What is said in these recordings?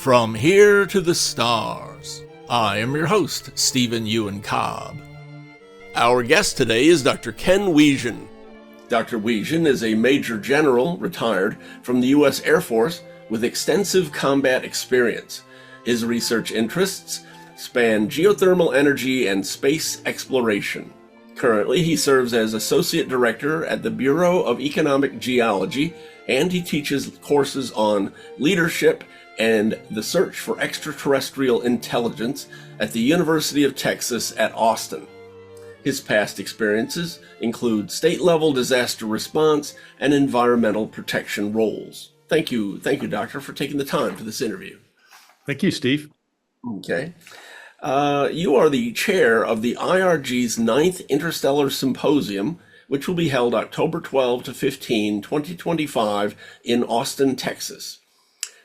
From here to the stars, I am your host, Stephen Ewan Cobb. Our guest today is Dr. Ken Wisian. Dr. Wisian is a Major General, retired, from the U.S. Air Force with extensive combat experience. His research interests span geothermal energy and space exploration. Currently, he serves as Associate Director at the Bureau of Economic Geology, and he teaches courses on leadership and the search for extraterrestrial intelligence at the University of Texas at Austin. His past experiences include state-level disaster response and environmental protection roles. Thank you, Doctor, for taking the time for this interview. Thank you, Steve. Okay. You are the chair of the IRG's 9th Interstellar Symposium, which will be held October 12 to 15, 2025 in Austin, Texas.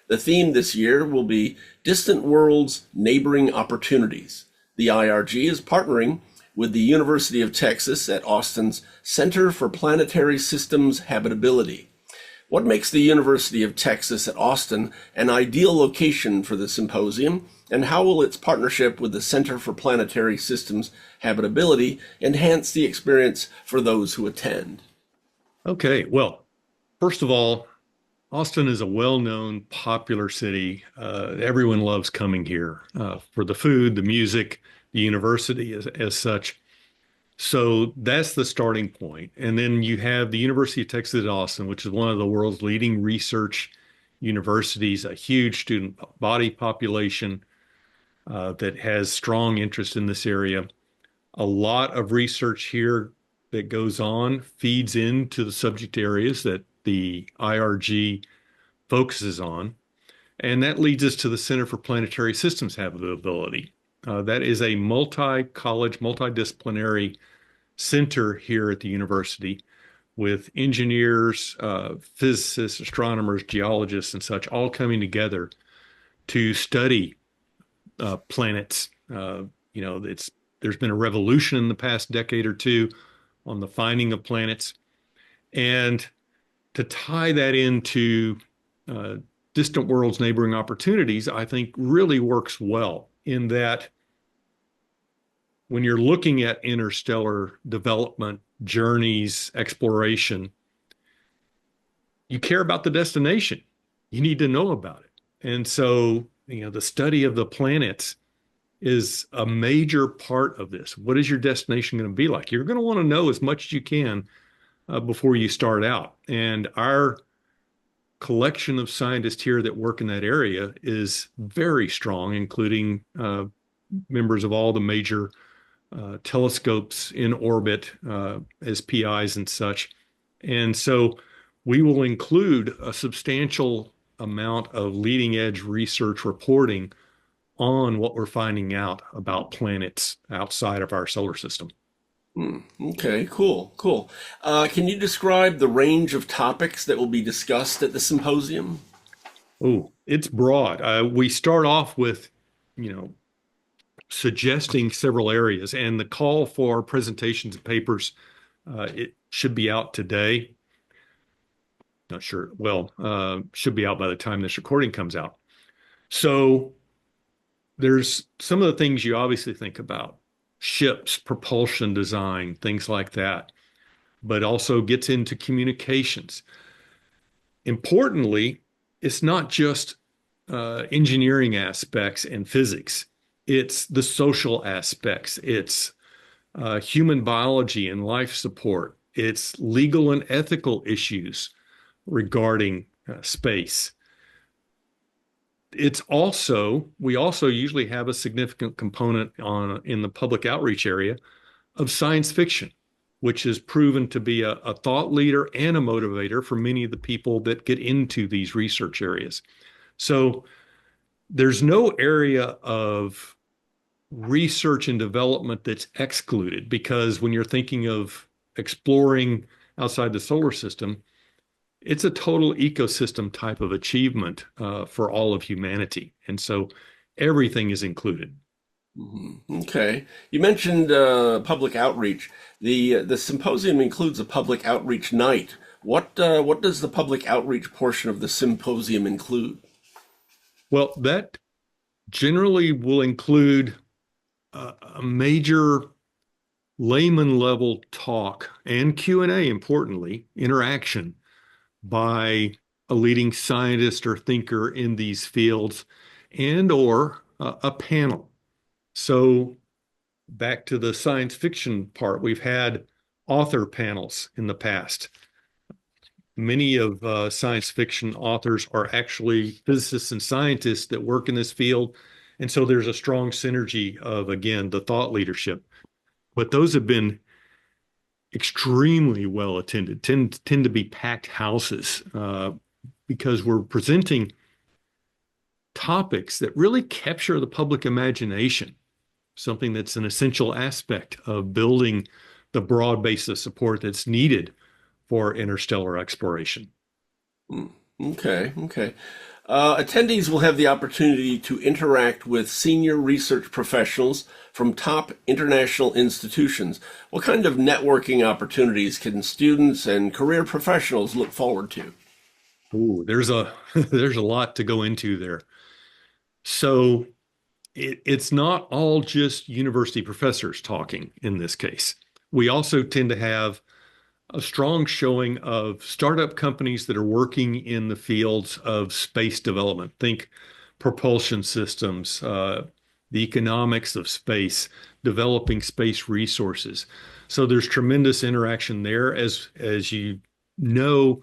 The theme this year will be Distant Worlds, Neighboring Opportunities. The IRG is partnering with the University of Texas at Austin's Center for Planetary Systems Habitability. What makes the University of Texas at Austin an ideal location for the symposium, and how will its partnership with the Center for Planetary Systems Habitability enhance the experience for those who attend? Okay, well, first of all, Austin is a well-known, popular city. Everyone loves coming here for the food, the music, the university as such. So that's the starting point. And then you have the University of Texas at Austin, which is one of the world's leading research universities, a huge student body population that has strong interest in this area. A lot of research here that goes on feeds into the subject areas that the IRG focuses on. And that leads us to the Center for Planetary Systems Habitability. That is a multi-college, multidisciplinary center here at the university with engineers, physicists, astronomers, geologists, and such all coming together to study planets. There's been a revolution in the past decade or two on the finding of planets. And to tie that into distant worlds, neighboring opportunities, I think really works well in that when you're looking at interstellar development, journeys, exploration, you care about the destination. You need to know about it. And so, the study of the planets is a major part of this. What is your destination going to be like? You're going to want to know as much as you can before you start out. And our collection of scientists here that work in that area is very strong, including members of all the major telescopes in orbit as PIs and such. And so we will include a substantial amount of leading edge research reporting on what we're finding out about planets outside of our solar system. Okay, cool. Can you describe the range of topics that will be discussed at the symposium? Oh, it's broad. We start off with, suggesting several areas, and the call for presentations and papers, it should be out today. Not sure. Well, should be out by the time this recording comes out. So there's some of the things you obviously think about. Ships, propulsion design, things like that, but also gets into communications. Importantly, it's not just engineering aspects and physics. It's the social aspects. It's human biology and life support. It's legal and ethical issues regarding space. We also usually have a significant component in the public outreach area of science fiction, which has proven to be a thought leader and a motivator for many of the people that get into these research areas. So there's no area of research and development that's excluded, because when you're thinking of exploring outside the solar system, it's a total ecosystem type of achievement for all of humanity. And so everything is included. Okay. You mentioned public outreach. The symposium includes a public outreach night. What does the public outreach portion of the symposium include? Well, that generally will include a major layman level talk and Q&A, importantly, interaction by a leading scientist or thinker in these fields and or a panel. So back to the science fiction part, we've had author panels in the past. Many of science fiction authors are actually physicists and scientists that work in this field. And so there's a strong synergy of, again, the thought leadership. But those have been extremely well attended, tend to be packed houses because we're presenting topics that really capture the public imagination, something that's an essential aspect of building the broad base of support that's needed for interstellar exploration. Hmm. Okay, okay. Attendees will have the opportunity to interact with senior research professionals from top international institutions. What kind of networking opportunities can students and career professionals look forward to? Ooh, there's a there's a lot to go into there. So it's not all just university professors talking in this case. We also tend to have a strong showing of startup companies that are working in the fields of space development. Think propulsion systems, the economics of space, developing space resources. So there's tremendous interaction there. As you know,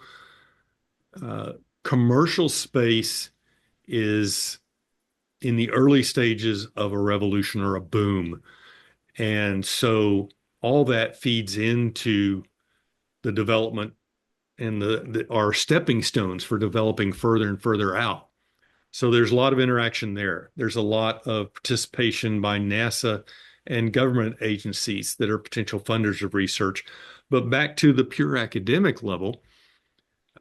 uh, commercial space is in the early stages of a revolution or a boom. And so all that feeds into the development and our stepping stones for developing further and further out. So there's a lot of interaction there. There's a lot of participation by NASA and government agencies that are potential funders of research. But back to the pure academic level,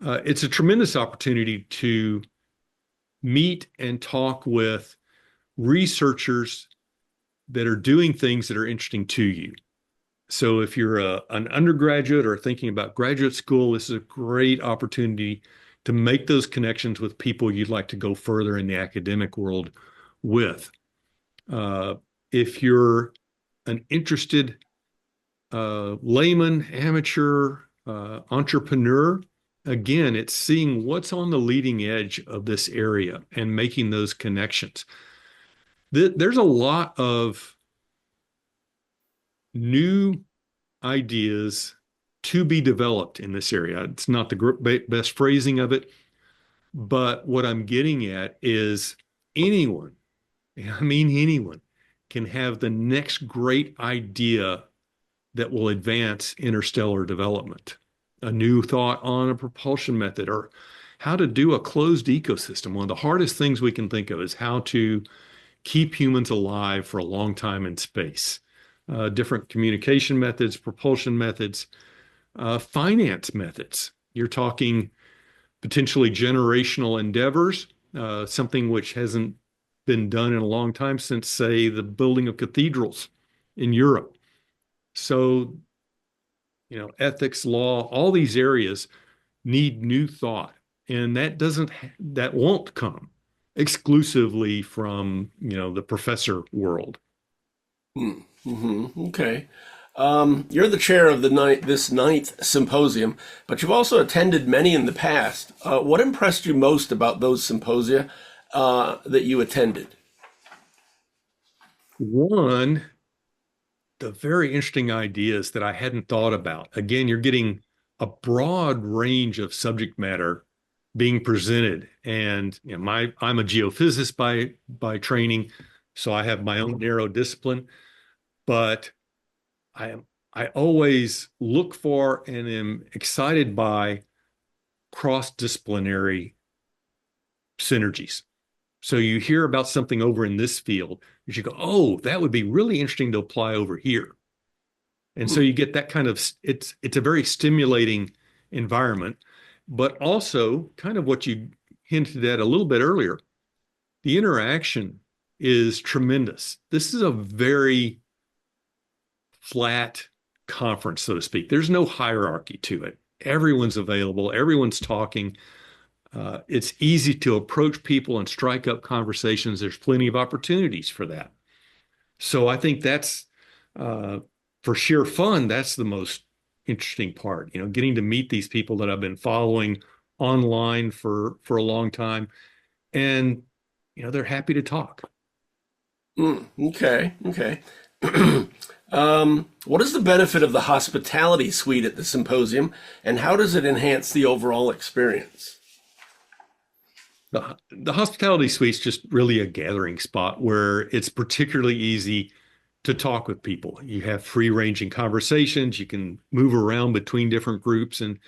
it's a tremendous opportunity to meet and talk with researchers that are doing things that are interesting to you. So if you're an undergraduate or thinking about graduate school, this is a great opportunity to make those connections with people you'd like to go further in the academic world with. Uh, if you're an interested layman, amateur, entrepreneur, again, it's seeing what's on the leading edge of this area and making those connections. There's a lot of new ideas to be developed in this area. It's not the best phrasing of it, but what I'm getting at is anyone, I mean, anyone can have the next great idea that will advance interstellar development, a new thought on a propulsion method or how to do a closed ecosystem. One of the hardest things we can think of is how to keep humans alive for a long time in space. Different communication methods, propulsion methods, finance methods. You're talking potentially generational endeavors, something which hasn't been done in a long time since, say, the building of cathedrals in Europe. So, ethics, law, all these areas need new thought, and that won't come exclusively from, the professor world. Mm-hmm. Okay. You're the chair of this ninth symposium, but you've also attended many in the past. What impressed you most about those symposia that you attended? One, the very interesting ideas that I hadn't thought about. Again, you're getting a broad range of subject matter being presented. And I'm a geophysicist by training, so I have my own narrow discipline, but I always look for and am excited by cross-disciplinary synergies. So you hear about something over in this field, you go, oh, that would be really interesting to apply over here. And so Hmm. you get that kind of it's a very stimulating environment, but also kind of what you hinted at a little bit earlier. The interaction is tremendous. This is a very flat conference, so to speak. There's no hierarchy to it. Everyone's available, everyone's talking. It's easy to approach people and strike up conversations. There's plenty of opportunities for that. So I think that's for sheer fun, that's the most interesting part, getting to meet these people that I've been following online for a long time. And, they're happy to talk. Okay, okay. What is the benefit of the hospitality suite at the symposium, and how does it enhance the overall experience? The hospitality suite's just really a gathering spot where it's particularly easy to talk with people. You have free-ranging conversations. You can move around between different groups and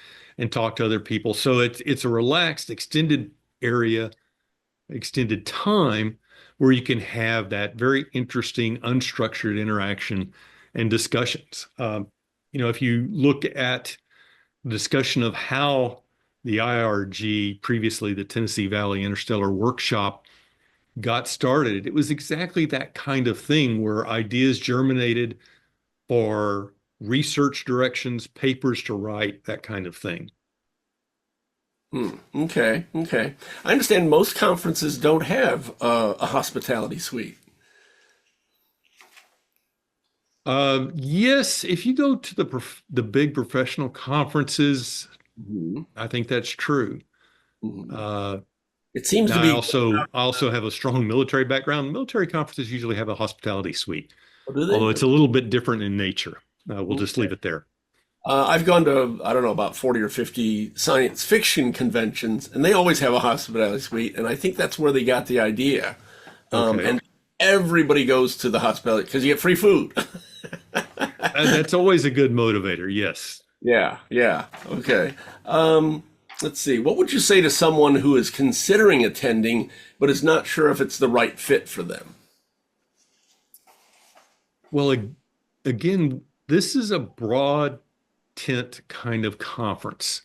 talk to other people. So it's a relaxed, extended area, extended time where you can have that very interesting, unstructured interaction and discussions. If you look at the discussion of how the IRG, previously the Tennessee Valley Interstellar Workshop, got started, it was exactly that kind of thing where ideas germinated for research directions, papers to write, that kind of thing. Okay, okay. I understand most conferences don't have a hospitality suite. Yes, if you go to the big professional conferences, Mhm, I think that's true. mhm. Uh, It seems to now I be. also have a strong military background. Military conferences usually have a hospitality suite, Oh, do although they? it's a little bit different in nature. We'll just Okay. leave it there. I've gone to, I don't know, about 40 or 50 science fiction conventions, and they always have a hospitality suite, and I think that's where they got the idea. Okay. And everybody goes to the hospitality because you get free food. That's always a good motivator. Yes. Yeah, yeah. Okay. Let's see. What would you say to someone who is considering attending but is not sure if it's the right fit for them? Well, again, this is a broad tent kind of conference.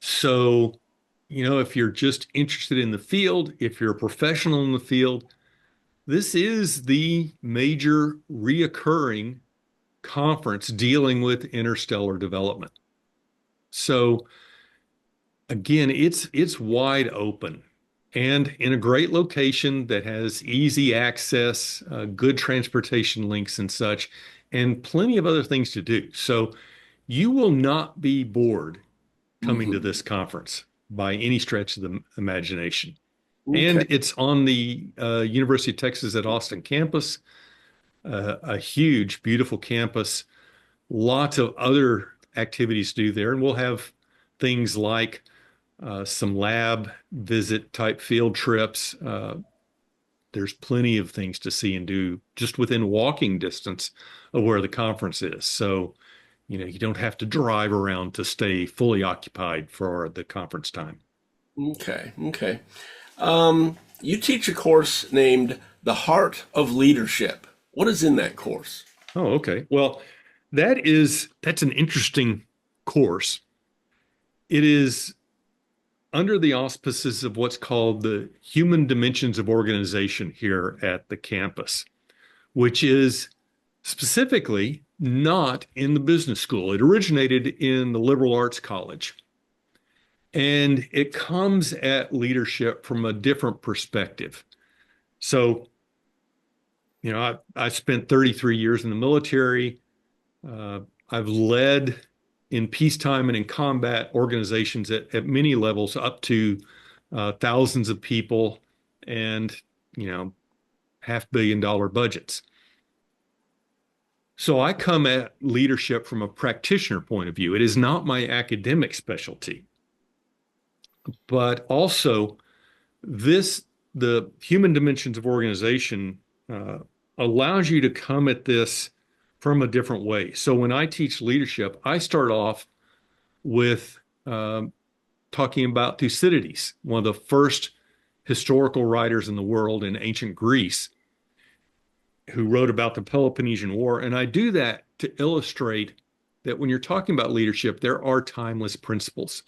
So, if you're just interested in the field, if you're a professional in the field, this is the major reoccurring conference dealing with interstellar development. So again, it's wide open and in a great location that has easy access, good transportation links and such, and plenty of other things to do. So you will not be bored coming to Hmm. this conference by any stretch of the imagination. Okay. And it's on the University of Texas at Austin campus, a huge, beautiful campus, lots of other activities to do there. And we'll have things like some lab visit type field trips. There's plenty of things to see and do just within walking distance of where the conference is. So, you don't have to drive around to stay fully occupied for the conference time. Okay. Okay. You teach a course named The Heart of Leadership. What is in that course? Oh, okay. Well, that's an interesting course. It is under the auspices of what's called the Human Dimensions of Organization here at the campus, which is specifically not in the business school. It originated in the liberal arts college, and it comes at leadership from a different perspective. So, I spent 33 years in the military. Uh, I've led in peacetime and in combat organizations at many levels, up to thousands of people and, you know, $500 million budgets. So I come at leadership from a practitioner point of view. It is not my academic specialty, but also the human dimensions of organization uh, allows you to come at this from a different way. So when I teach leadership, I start off with talking about Thucydides, one of the first historical writers in the world in ancient Greece, who wrote about the Peloponnesian War. And I do that to illustrate that when you're talking about leadership, there are timeless principles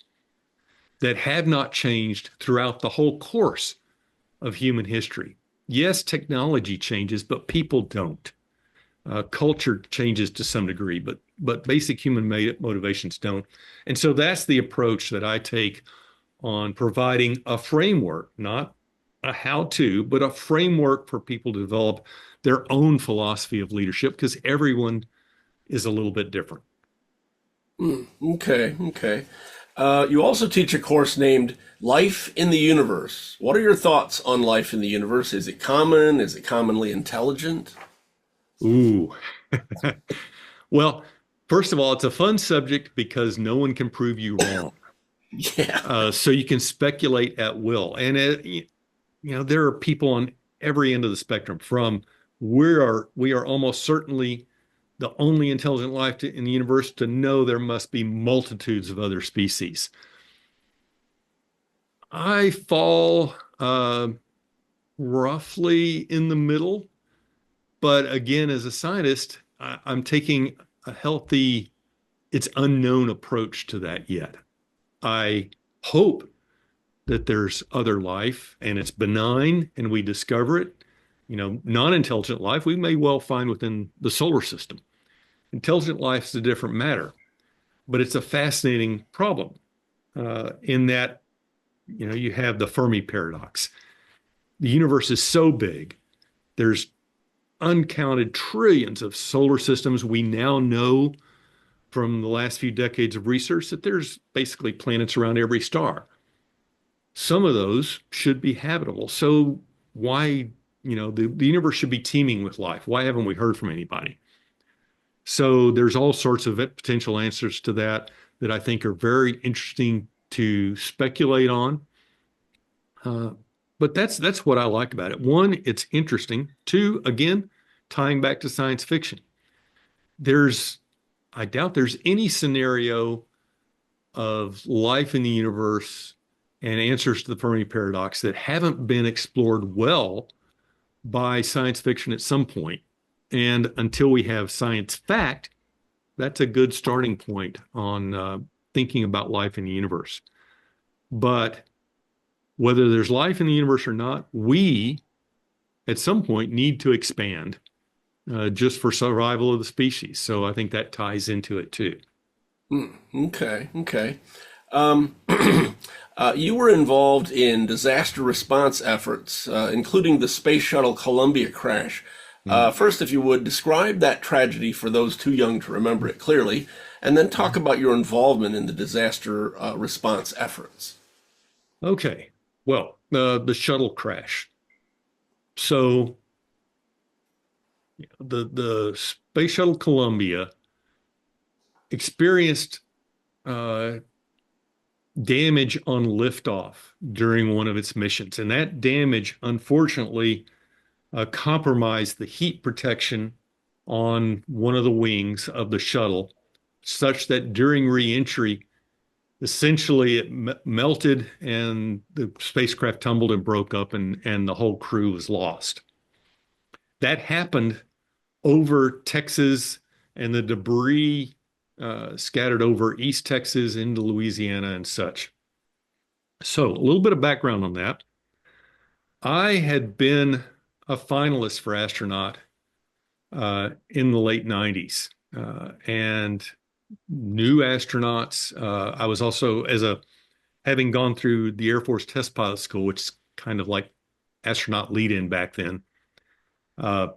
that have not changed throughout the whole course of human history. Yes, technology changes, but people don't. Culture changes to some degree, but basic human motivations don't. And so that's the approach that I take on providing a framework, not a how-to, but a framework for people to develop their own philosophy of leadership because everyone is a little bit different. Okay, okay. You also teach a course named Life in the Universe. What are your thoughts on life in the universe? Is it common? Is it commonly intelligent? Ooh. Well, first of all, it's a fun subject because no one can prove you wrong. Yeah. So you can speculate at will. And there are people on every end of the spectrum from we are almost certainly the only intelligent life in the universe to know there must be multitudes of other species. I fall roughly in the middle, but again, as a scientist, I'm taking a healthy, it's unknown approach to that yet. I hope that there's other life and it's benign and we discover it. Non-intelligent life we may well find within the solar system. Intelligent life is a different matter, but it's a fascinating problem in that, you have the Fermi paradox. The universe is so big, there's uncounted trillions of solar systems. We now know from the last few decades of research that there's basically planets around every star. Some of those should be habitable. So why, the universe should be teeming with life. Why haven't we heard from anybody? So there's all sorts of potential answers to that I think are very interesting to speculate on. But that's what I like about it. One, it's interesting. Two, again, tying back to science fiction. There's, I doubt there's any scenario of life in the universe and answers to the Fermi paradox that haven't been explored well by science fiction at some point. And until we have science fact, that's a good starting point on thinking about life in the universe. But whether there's life in the universe or not, we at some point need to expand just for survival of the species. So I think that ties into it too. Okay, okay. Um, you were involved in disaster response efforts, including the Space Shuttle Columbia crash. Mm. First, if you would, describe that tragedy for those too young to remember it clearly, and then talk about your involvement in the disaster response efforts. Okay. Well, the shuttle crash. So the Space Shuttle Columbia experienced uh, damage on liftoff during one of its missions, and that damage, unfortunately, compromised the heat protection on one of the wings of the shuttle, such that during reentry, essentially it melted and the spacecraft tumbled and broke up, and the whole crew was lost. That happened over Texas, and the debris scattered over East Texas into Louisiana and such. So, a little bit of background on that. I had been a finalist for astronaut in the late 90s and new astronauts. I was also, having gone through the Air Force Test Pilot School, which is kind of like astronaut lead-in back then. Uh,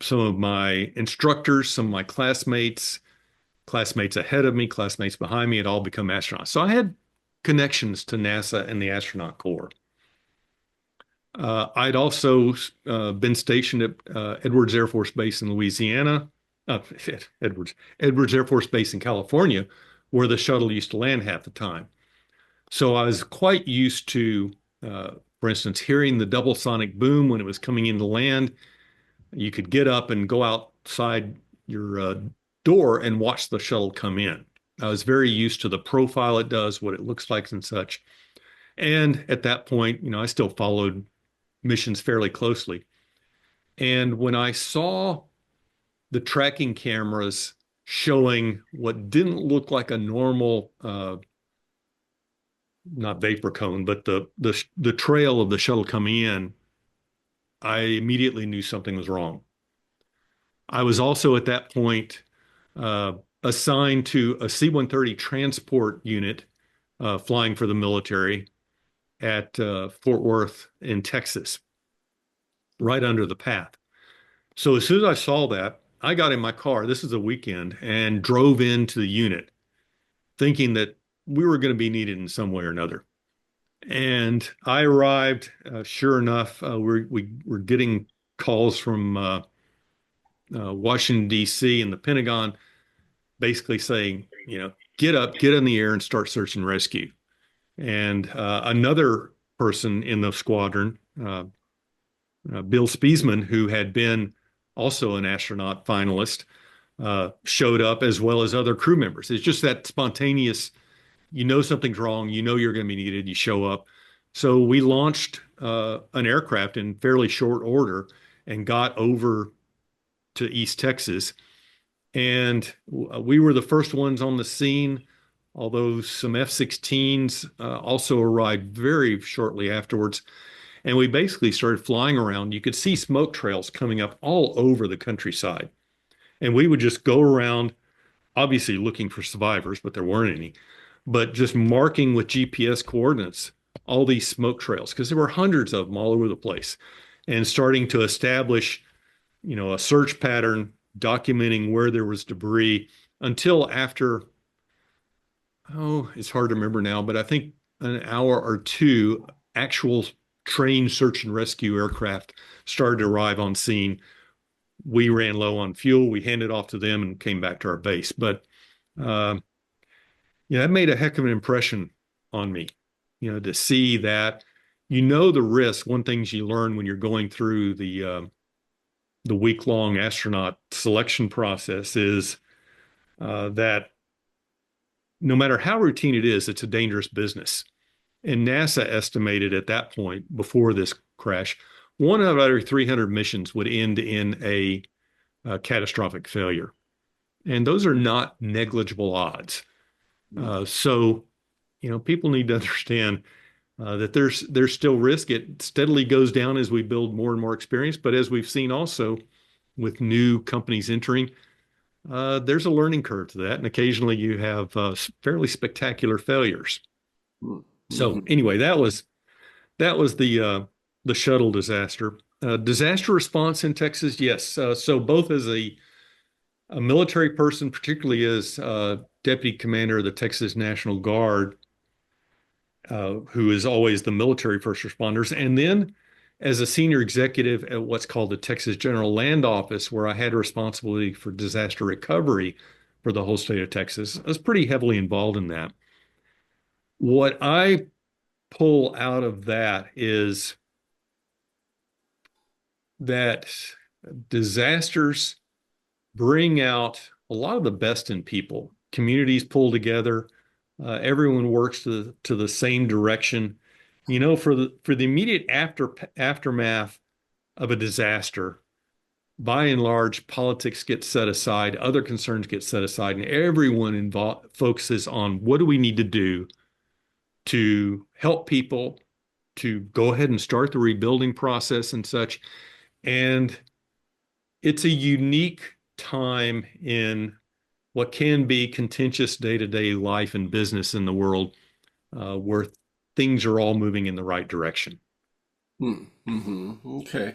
some of my instructors, some of my classmates ahead of me, classmates behind me had all become astronauts. So I had connections to NASA and the astronaut corps. I'd also been stationed at Edwards Air Force Base in Louisiana, uh, Edwards Air Force Base in California, where the shuttle used to land half the time. So I was quite used to, for instance, hearing the double sonic boom when it was coming into land. You could get up and go outside your door and watch the shuttle come in. I was very used to the profile it does, what it looks like, and such. And at that point, I still followed missions fairly closely. And when I saw the tracking cameras showing what didn't look like a normal, not vapor cone, but the trail of the shuttle coming in, I immediately knew something was wrong. I was also at that point uh, assigned to a C-130 transport unit flying for the military at Fort Worth in Texas, right under the path. So as soon as I saw that, I got in my car, this is a weekend, and drove into the unit thinking that we were going to be needed in some way or another. And I arrived, sure enough, we're getting calls from Washington, D.C. and the Pentagon basically saying, get up, get in the air and start search and rescue. And another person in the squadron, Bill Spiesman, who had been also an astronaut finalist, showed up as well as other crew members. It's just that spontaneous, something's wrong, you're going to be needed, you show up. So we launched an aircraft in fairly short order and got over to East Texas. And we were the first ones on the scene, although some F-16s also arrived very shortly afterwards. And we basically started flying around. You could see smoke trails coming up all over the countryside. And we would just go around, obviously looking for survivors, but there weren't any, but just marking with GPS coordinates all these smoke trails, because there were hundreds of them all over the place, and starting to establish, a search pattern, documenting where there was debris until after, it's hard to remember now, but I think an hour or two, actual trained search and rescue aircraft started to arrive on scene. We ran low on fuel. We handed off to them and came back to our base. But that made a heck of an impression on me, to see that, the risk. One thing you learn when you're going through the week-long astronaut selection process is that no matter how routine it is, it's a dangerous business. And NASA estimated at that point, before this crash, one out of every 300 missions would end in a catastrophic failure. And those are not negligible odds. So, people need to understand that there's still risk. It steadily goes down as we build more and more experience. But as we've seen also with new companies entering, there's a learning curve to that. And occasionally you have fairly spectacular failures. So anyway, that was the shuttle disaster. Disaster response in Texas, yes. So both as a military person, particularly as deputy commander of the Texas National Guard, who is always the military first responders, and then as a senior executive at what's called the Texas General Land Office, where I had responsibility for disaster recovery for the whole state of Texas. I was pretty heavily involved in that. What I pull out of that is that disasters bring out a lot of the best in people. Communities pull together. Everyone works to the same direction. For the immediate aftermath of a disaster, by and large, politics gets set aside, other concerns get set aside, and everyone involved focuses on what do we need to do to help people to go ahead and start the rebuilding process and such. And it's a unique time in what can be contentious day-to-day life and business in the world, where things are all moving in the right direction. Okay.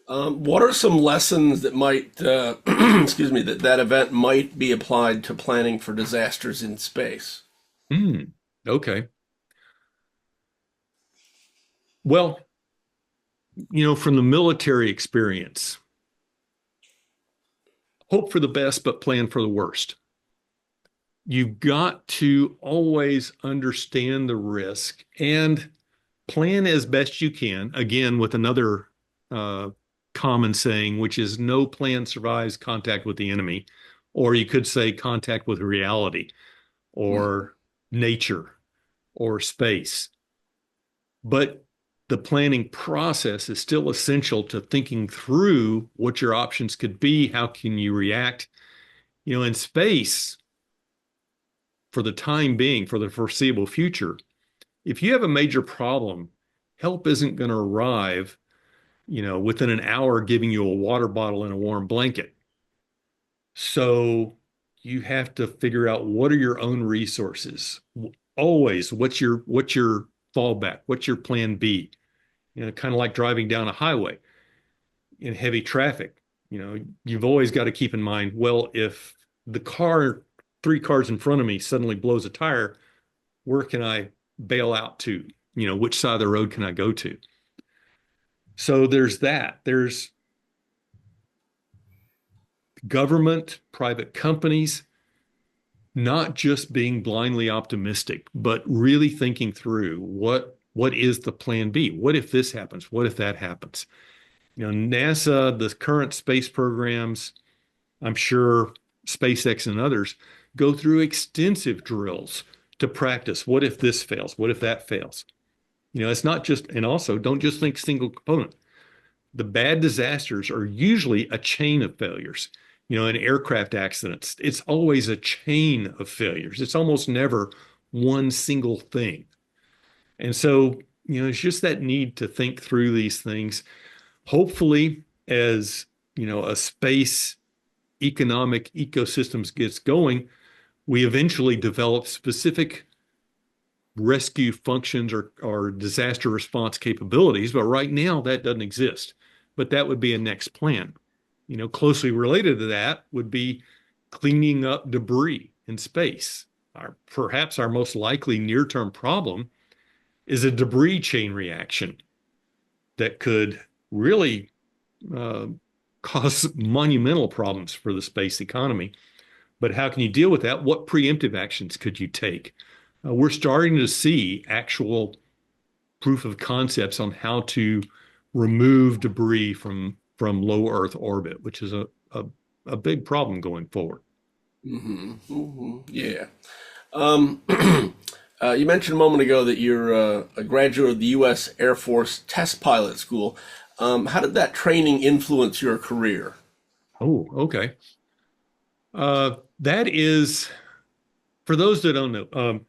What are some lessons that might, excuse me, that event might be applied to planning for disasters in space? Okay. Well, from the military experience, hope for the best, but plan for the worst. You've got to always understand the risk and plan as best you can. Again, with another common saying, which is no plan survives contact with the enemy, or you could say contact with reality, or nature, or space. But the planning process is still essential to thinking through what your options could be. How can you react? In space, for the time being, for the foreseeable future, if you have a major problem, help isn't going to arrive, within an hour giving you a water bottle and a warm blanket. So you have to figure out what are your own resources? always what's your fallback? What's your plan B? Kind of like driving down a highway in heavy traffic. You've always got to keep in mind, well, if the car, three cars in front of me suddenly blows a tire, where can I bail out to? Which side of the road can I go to? So there's that. There's government, private companies, not just being blindly optimistic, but really thinking through what is the plan B? What if this happens? What if that happens? NASA, the current space programs, I'm sure SpaceX and others go through extensive drills to practice. What if this fails? What if that fails? It's not just, and also don't just think single component. The bad disasters are usually a chain of failures. In aircraft accidents, it's always a chain of failures. It's almost never one single thing. And so, it's just that need to think through these things. Hopefully, as a space economic ecosystems gets going, we eventually develop specific rescue functions or disaster response capabilities. But right now, that doesn't exist. But that would be a next plan. Closely related to that would be cleaning up debris in space. Perhaps our most likely near-term problem is a debris chain reaction that could really cause monumental problems for the space economy. But how can you deal with that? What preemptive actions could you take? We're starting to see actual proof of concepts on how to remove debris from low Earth orbit, which is a big problem going forward. Yeah. You mentioned a moment ago that you're a graduate of the U.S. Air Force Test Pilot School. How did that training influence your career? Oh, okay. That is, for those that don't know,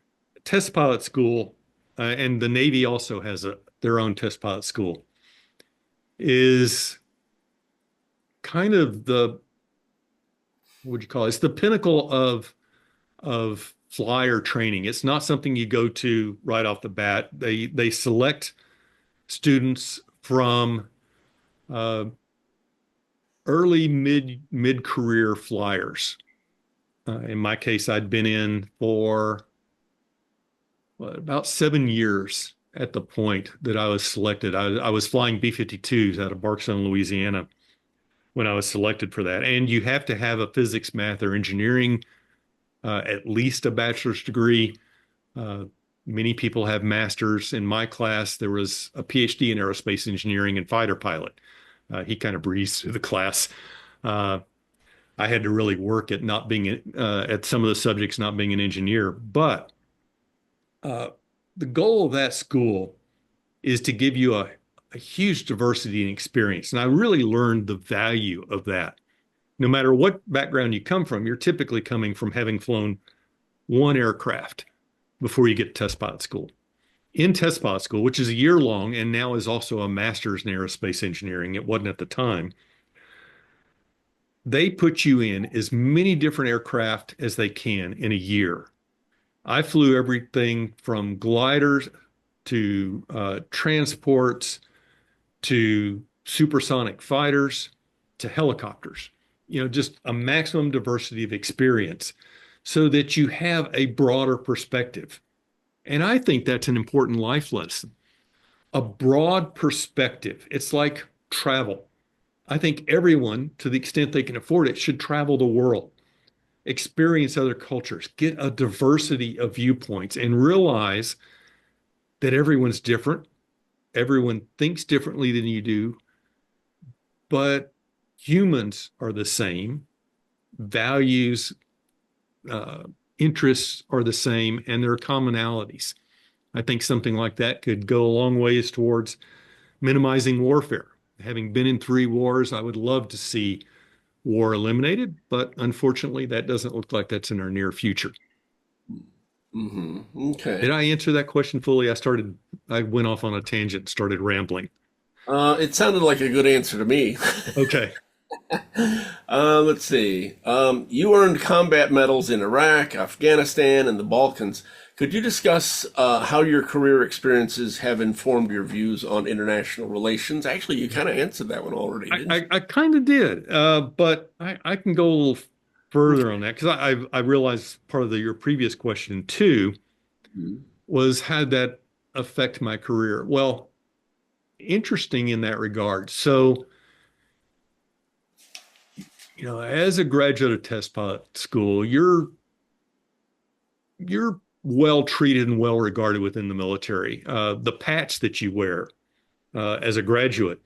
Test Pilot School, and the Navy also has their own Test Pilot School, is kind of what would you call it? It's the pinnacle of flyer training. It's not something you go to right off the bat. They select students from early mid career flyers. In my case, I'd been in for about 7 years at the point that I was selected. I was flying B-52s out of Barkstone, Louisiana, when I was selected for that. And you have to have a physics, math, or engineering, at least a bachelor's degree. Many people have masters. In my class, there was a PhD in aerospace engineering and fighter pilot. He kind of breezed through the class. I had to really work at not being at some of the subjects, not being an engineer. But the goal of that school is to give you a huge diversity and experience. And I really learned the value of that. No matter what background you come from, you're typically coming from having flown one aircraft before you get to test pilot school. In test pilot school, which is a year long and now is also a master's in aerospace engineering, it wasn't at the time, they put you in as many different aircraft as they can in a year. I flew everything from gliders to transports to supersonic fighters to helicopters, just a maximum diversity of experience so that you have a broader perspective. And I think that's an important life lesson. A broad perspective. It's like travel. I think everyone, to the extent they can afford it, should travel the world, experience other cultures, get a diversity of viewpoints, and realize that everyone's different. Everyone thinks differently than you do, but humans are the same. Values, interests are the same, and there are commonalities. I think something like that could go a long ways towards minimizing warfare. Having been in 3 wars, I would love to see war eliminated, but unfortunately, that doesn't look like that's in our near future. Okay. Did I answer that question fully? I went off on a tangent and started rambling. It sounded like a good answer to me. Okay. Let's see. You earned combat medals in Iraq, Afghanistan, and the Balkans. Could you discuss how your career experiences have informed your views on international relations? Actually, you kind of answered that one already, didn't I kind of did, but I can go a little you? further on that because I realized part of your previous question too Okay. was how did that affect my career? Well, interesting in that regard. So, as a graduate of test pilot school, you're well treated and well regarded within the military. The patch that you wear as a graduate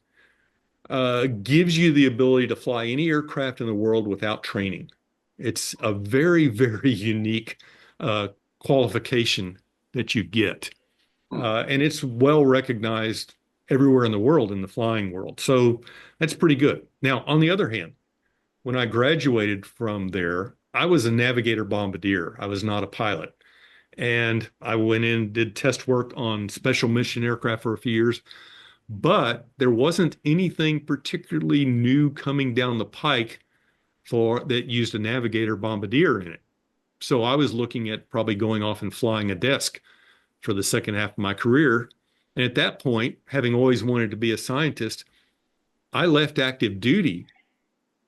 gives you the ability to fly any aircraft in the world without training. It's a very, very unique qualification that you get. And it's well recognized everywhere in the world, in the flying world. So that's pretty good. Now, on the other hand, when I graduated from there, I was a navigator bombardier. I was not a pilot. And I went in, did test work on special mission aircraft for a few years, but there wasn't anything particularly new coming down the pike for that used a navigator bombardier in it. So I was looking at probably going off and flying a desk for the second half of my career. And at that point, having always wanted to be a scientist, I left active duty,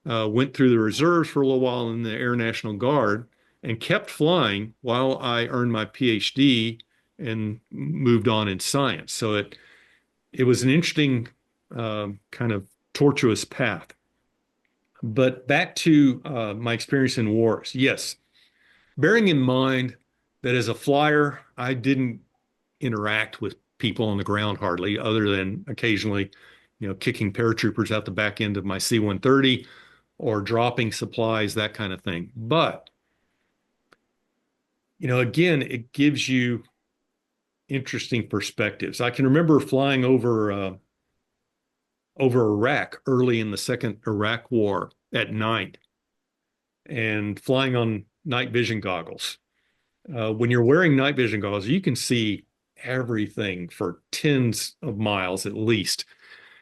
went through the reserves for a little while in the Air National Guard, and kept flying while I earned my PhD and moved on in science. So it was an interesting kind of tortuous path. But back to my experience in wars. Yes, bearing in mind that as a flyer, I didn't interact with people on the ground hardly, other than occasionally, kicking paratroopers out the back end of my C-130 or dropping supplies, that kind of thing. But, again, it gives you interesting perspectives. I can remember flying over Iraq early in the second Iraq war at night and flying on night vision goggles. When you're wearing night vision goggles, you can see everything for tens of miles at least.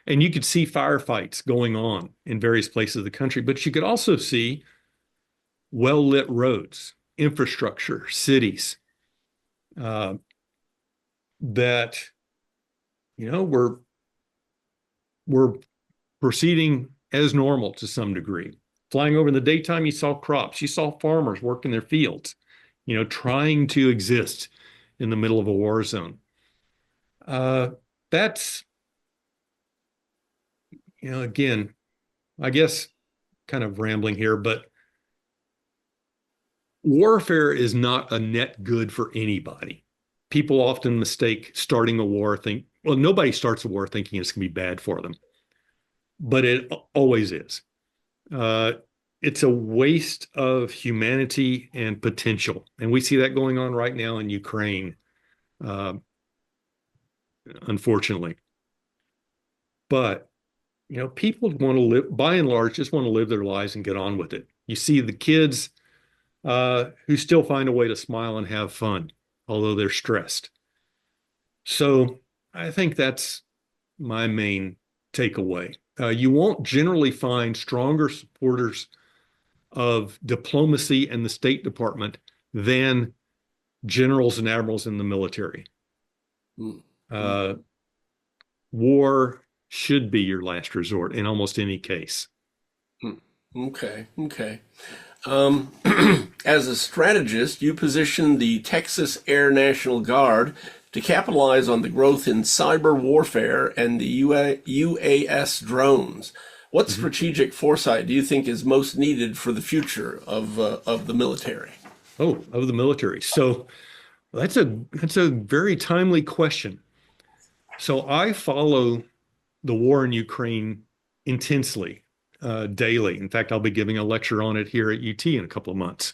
And you could see firefights going on in various places of the country, but you could also see well-lit roads, infrastructure, cities uh, that, were proceeding as normal to some degree. Flying over in the daytime, you saw crops, you saw farmers working their fields, trying to exist in the middle of a war zone. That's, again, I guess kind of rambling here, but warfare is not a net good for anybody. People often mistake starting a war, well, nobody starts a war thinking it's going to be bad for them, but it always is. Uh, it's a waste of humanity and potential. And we see that going on right now in Ukraine, uh, unfortunately. But, people want to live, by and large, just want to live their lives and get on with it. You see the kids who still find a way to smile and have fun, although they're stressed. So I think that's my main takeaway. You won't generally find stronger supporters of diplomacy and the State Department than generals and admirals in the military. Uh, War should be your last resort in almost any case. Okay, okay. As a strategist, you position the Texas Air National Guard to capitalize on the growth in cyber warfare and the UAS drones. What strategic foresight do you think is most needed for the future of the military? Oh, of the military. So that's a very timely question. So I follow the war in Ukraine intensely, daily. In fact, I'll be giving a lecture on it here at UT in a couple of months.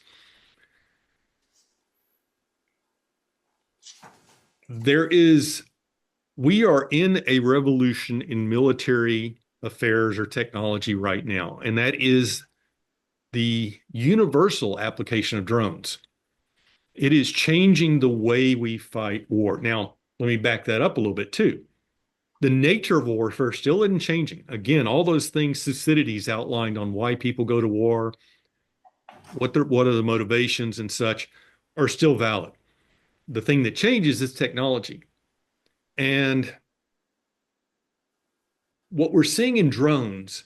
We are in a revolution in military affairs or technology right now, and that is the universal application of drones. It is changing the way we fight war. Now, let me back that up a little bit too. The nature of warfare still isn't changing. Again, all those things Thucydides outlined on why people go to war, what are the motivations and such, are still valid. the thing that changes is technology. And what we're seeing in drones,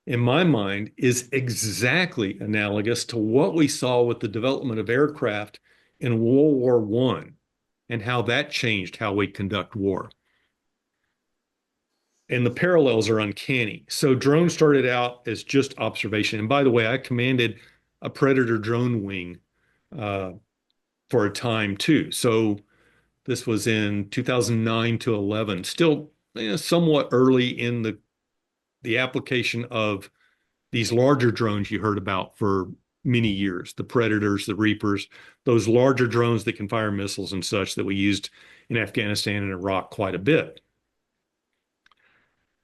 in my mind, is exactly analogous to what we saw with the development of aircraft in World War One and how that changed how we conduct war. And the parallels are uncanny. So drones started out as just observation. And by the way, I commanded a Predator drone wing uh, for a time too. So this was in 2009 to 11, still somewhat early in the application of these larger drones you heard about for many years, the Predators, the Reapers, those larger drones that can fire missiles and such that we used in Afghanistan and Iraq quite a bit.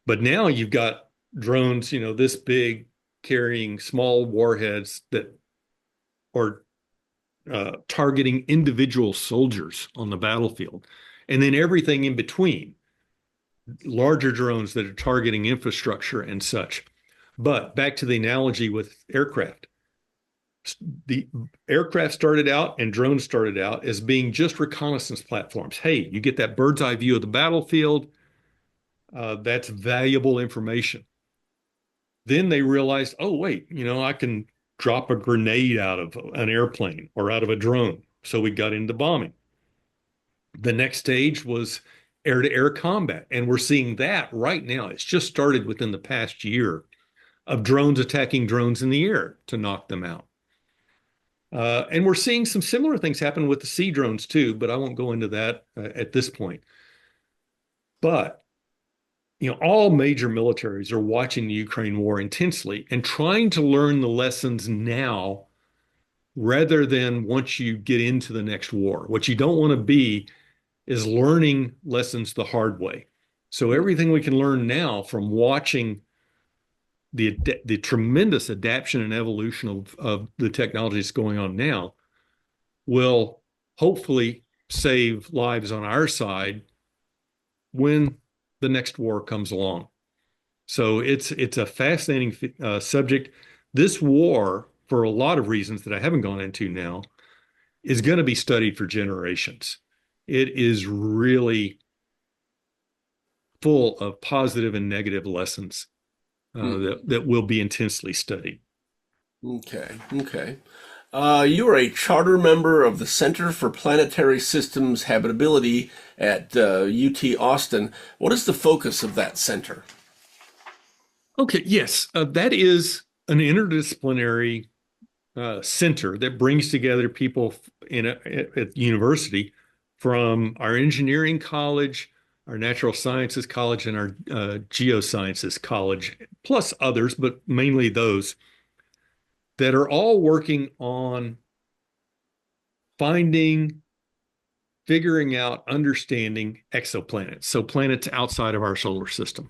But now you've got drones, this big, carrying small warheads that are targeting individual soldiers on the battlefield, and then everything in between, larger drones that are targeting infrastructure and such. But back to the analogy with aircraft. The aircraft started out and drones started out as being just reconnaissance platforms. Hey, you get that bird's eye view of the battlefield. That's valuable information. Then they realized, oh, wait, I can drop a grenade out of an airplane or out of a drone. So we got into bombing. The next stage was air-to-air combat. And we're seeing that right now. It's just started within the past year of drones attacking drones in the air to knock them out. And we're seeing some similar things happen with the sea drones too, but I won't go into that at this point. But all major militaries are watching the Ukraine war intensely and trying to learn the lessons now rather than once you get into the next war. What you don't want to be is learning lessons the hard way. So everything we can learn now from watching the tremendous adaptation and evolution of the technology that's going on now will hopefully save lives on our side when the next war comes along. So it's a fascinating subject. This war, for a lot of reasons that I haven't gone into now, is going to be studied for generations. It is really full of positive and negative lessons that will be intensely studied. Okay, okay. You are a charter member of the Center for Planetary Systems Habitability at UT Austin. What is the focus of that center? Okay, yes, that is an interdisciplinary center that brings together people at university from our engineering college, our natural sciences college, and our geosciences college, plus others, but mainly those that are all working on finding, figuring out, understanding exoplanets, so planets outside of our solar system.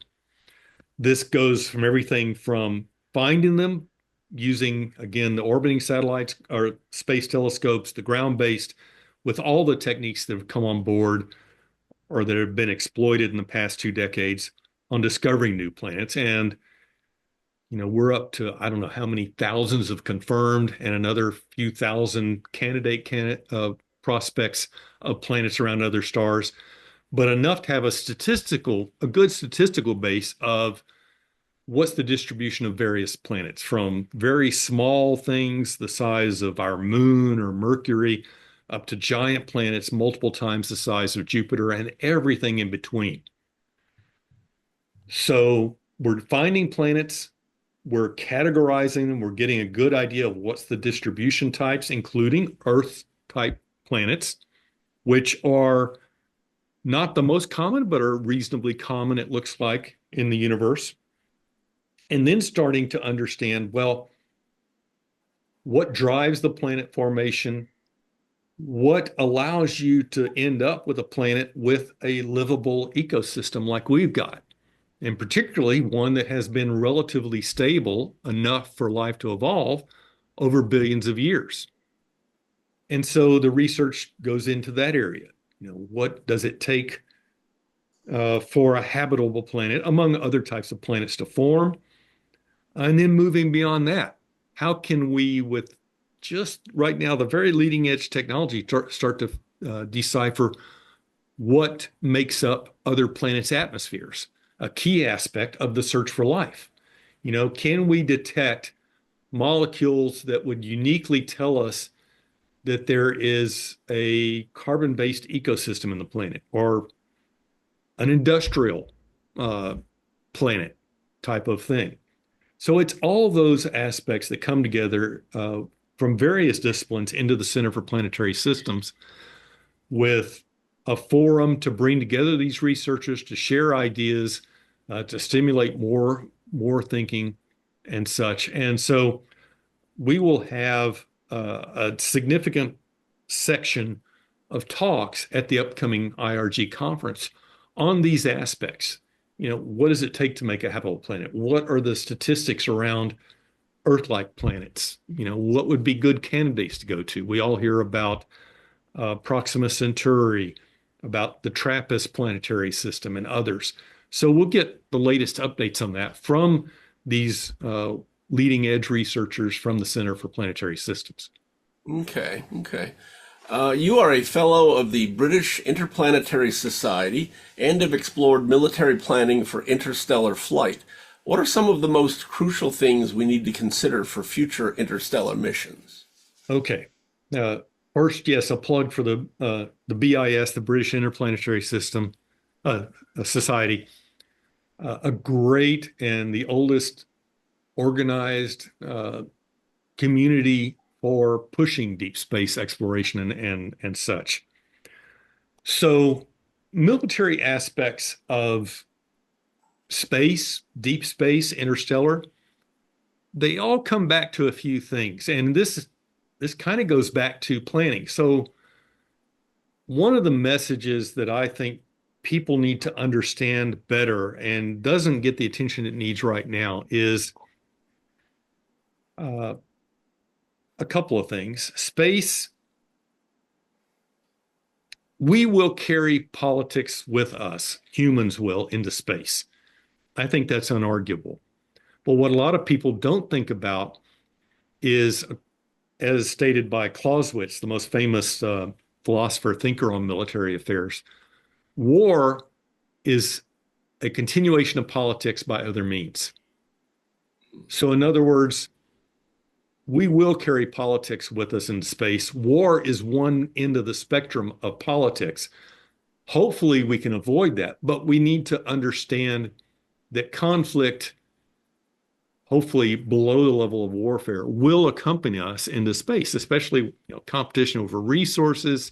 This goes from everything from finding them using, again, the orbiting satellites or space telescopes, the ground-based, with all the techniques that have come on board or that have been exploited in the past 2 decades on discovering new planets. And we're up to, I don't know how many thousands of confirmed and another few thousand candidate prospects of planets around other stars, but enough to have a good statistical base of what's the distribution of various planets, from very small things the size of our moon or Mercury up to giant planets multiple times the size of Jupiter and everything in between. So we're finding planets, we're categorizing them, we're getting a good idea of what's the distribution types, including Earth-type planets, which are not the most common, but are reasonably common, it looks like, in the universe. And then starting to understand, well, what drives the planet formation? What allows you to end up with a planet with a livable ecosystem like we've got? And particularly one that has been relatively stable enough for life to evolve over billions of years. And so the research goes into that area. What does it take for a habitable planet, among other types of planets, to form? And then moving beyond that, how can we, with just right now, the very leading edge technology, start to decipher what makes up other planets' atmospheres, a key aspect of the search for life. Can we detect molecules that would uniquely tell us that there is a carbon-based ecosystem in the planet, or an industrial planet type of thing? So it's all those aspects that come together from various disciplines into the Center for Planetary Systems, with a forum to bring together these researchers to share ideas, to stimulate more thinking and such. And so we will have a significant section of talks at the upcoming IRG conference on these aspects. What does it take to make a habitable planet? What are the statistics around Earth-like planets? What would be good candidates to go to? We all hear about Proxima Centauri, about the TRAPPIST planetary system, and others. So we'll get the latest updates on that from these leading edge researchers from the Center for Planetary Systems. Okay. You are a fellow of the British Interplanetary Society and have explored military planning for interstellar flight. What are some of the most crucial things we need to consider for future interstellar missions? Okay. First, yes, a plug for the BIS, the British Interplanetary System Society, a great and the oldest organized community for pushing deep space exploration and such. So military aspects of space, deep space, interstellar, they all come back to a few things. And this kind of goes back to planning. So one of the messages that I think people need to understand better and doesn't get the attention it needs right now is a couple of things. Space, we will carry politics with us, humans will, into space. I think that's unarguable. But what a lot of people don't think about is, as stated by Clausewitz, the most famous philosopher thinker on military affairs, war is a continuation of politics by other means. So in other words, we will carry politics with us in space. War is one end of the spectrum of politics. Hopefully we can avoid that, but we need to understand that conflict, hopefully below the level of warfare, will accompany us into space, especially competition over resources,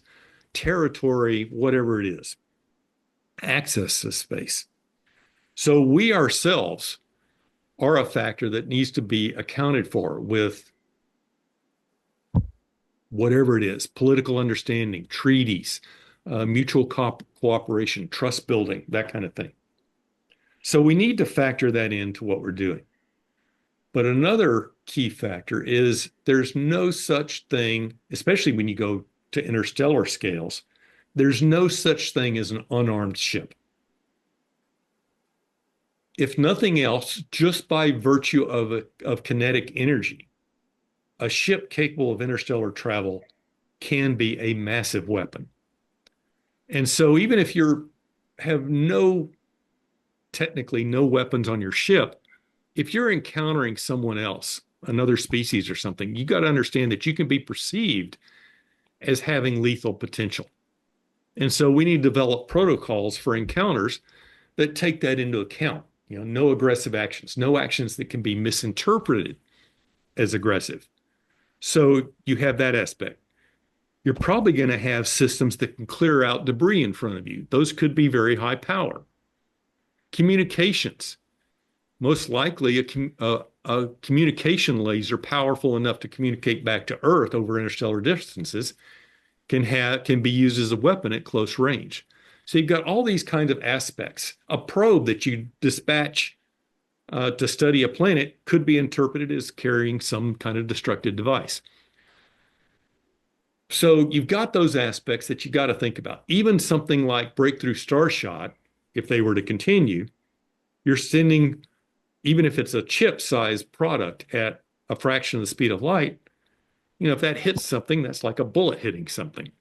territory, whatever it is, access to space. So we ourselves are a factor that needs to be accounted for with whatever it is, political understanding, treaties, mutual cooperation, trust building, that kind of thing. So we need to factor that into what we're doing. But another key factor is there's no such thing, especially when you go to interstellar scales, there's no such thing as an unarmed ship. If nothing else, just by virtue of kinetic energy, a ship capable of interstellar travel can be a massive weapon. And so even if you have technically no weapons on your ship, if you're encountering someone else, another species or something, you got to understand that you can be perceived as having lethal potential. And so we need to develop protocols for encounters that take that into account. No aggressive actions, no actions that can be misinterpreted as aggressive. So you have that aspect. You're probably going to have systems that can clear out debris in front of you. Those could be very high power. Communications. Most likely a communication laser powerful enough to communicate back to Earth over interstellar distances can be used as a weapon at close range. So you've got all these kinds of aspects. A probe that you dispatch to study a planet could be interpreted as carrying some kind of destructive device. So you've got those aspects that you got to think about. Even something like Breakthrough Starshot, if they were to continue, you're sending, even if it's a chip-sized product at a fraction of the speed of light, if that hits something, that's like a bullet hitting something.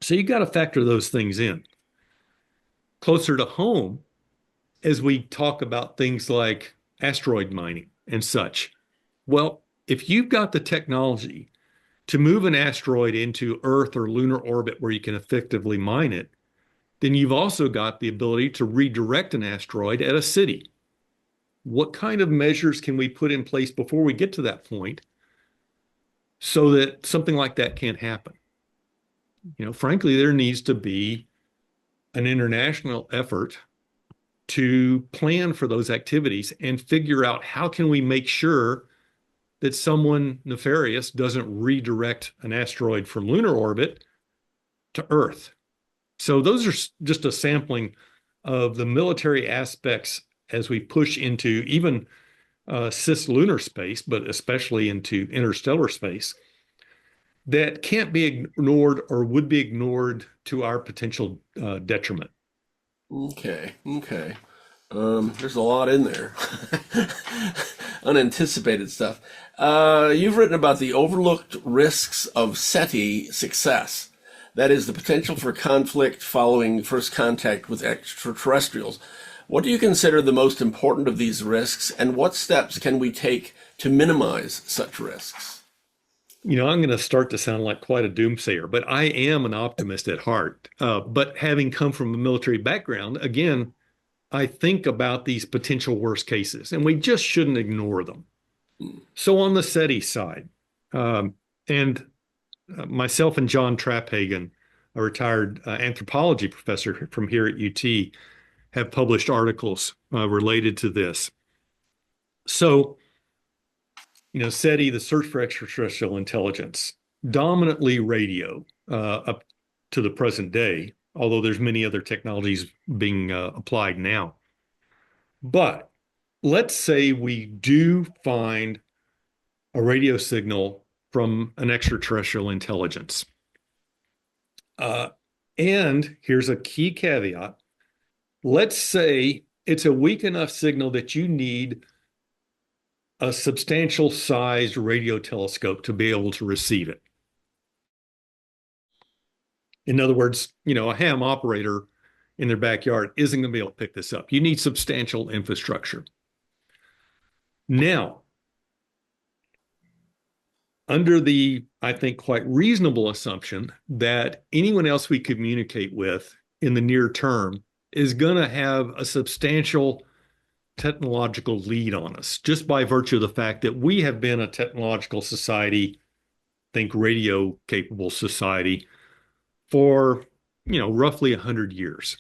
So So you got to factor those things in. Closer to home, as we talk about things like asteroid mining and such, well, if you've got the technology to move an asteroid into Earth or lunar orbit where you can effectively mine it, then you've also got the ability to redirect an asteroid at a city. What kind of measures can we put in place before we get to that point so that something like that can't happen? Frankly, there needs to be an international effort to plan for those activities and figure out how can we make sure that someone nefarious doesn't redirect an asteroid from lunar orbit to Earth. So those are just a sampling of the military aspects as we push into even cislunar space, but especially into interstellar space, that can't be ignored or would be ignored to our potential detriment. Okay, okay. There's a lot in there. Unanticipated stuff. You've written about the overlooked risks of SETI success. That is the potential for conflict following first contact with extraterrestrials. What do you consider the most important of these risks, and what steps can we take to minimize such risks? I'm going to start to sound like quite a doomsayer, but I am an optimist at heart. But having come from a military background, again, I think about these potential worst cases, and we just shouldn't ignore them. So on the SETI side, and myself and John Traphagen, a retired anthropology professor from here at UT, have published articles related to this. So, SETI, the search for extraterrestrial intelligence, dominantly radio up to the present day, although there's many other technologies being applied now. But let's say we do find a radio signal from an extraterrestrial intelligence. And here's a key caveat. Let's say it's a weak enough signal that you need a substantial sized radio telescope to be able to receive it. In other words, a ham operator in their backyard isn't going to be able to pick this up. You need substantial infrastructure. Now, under the, I think, quite reasonable assumption that anyone else we communicate with in the near term is going to have a substantial technological lead on us, just by virtue of the fact that we have been a technological society, think radio capable society, for roughly 100 years.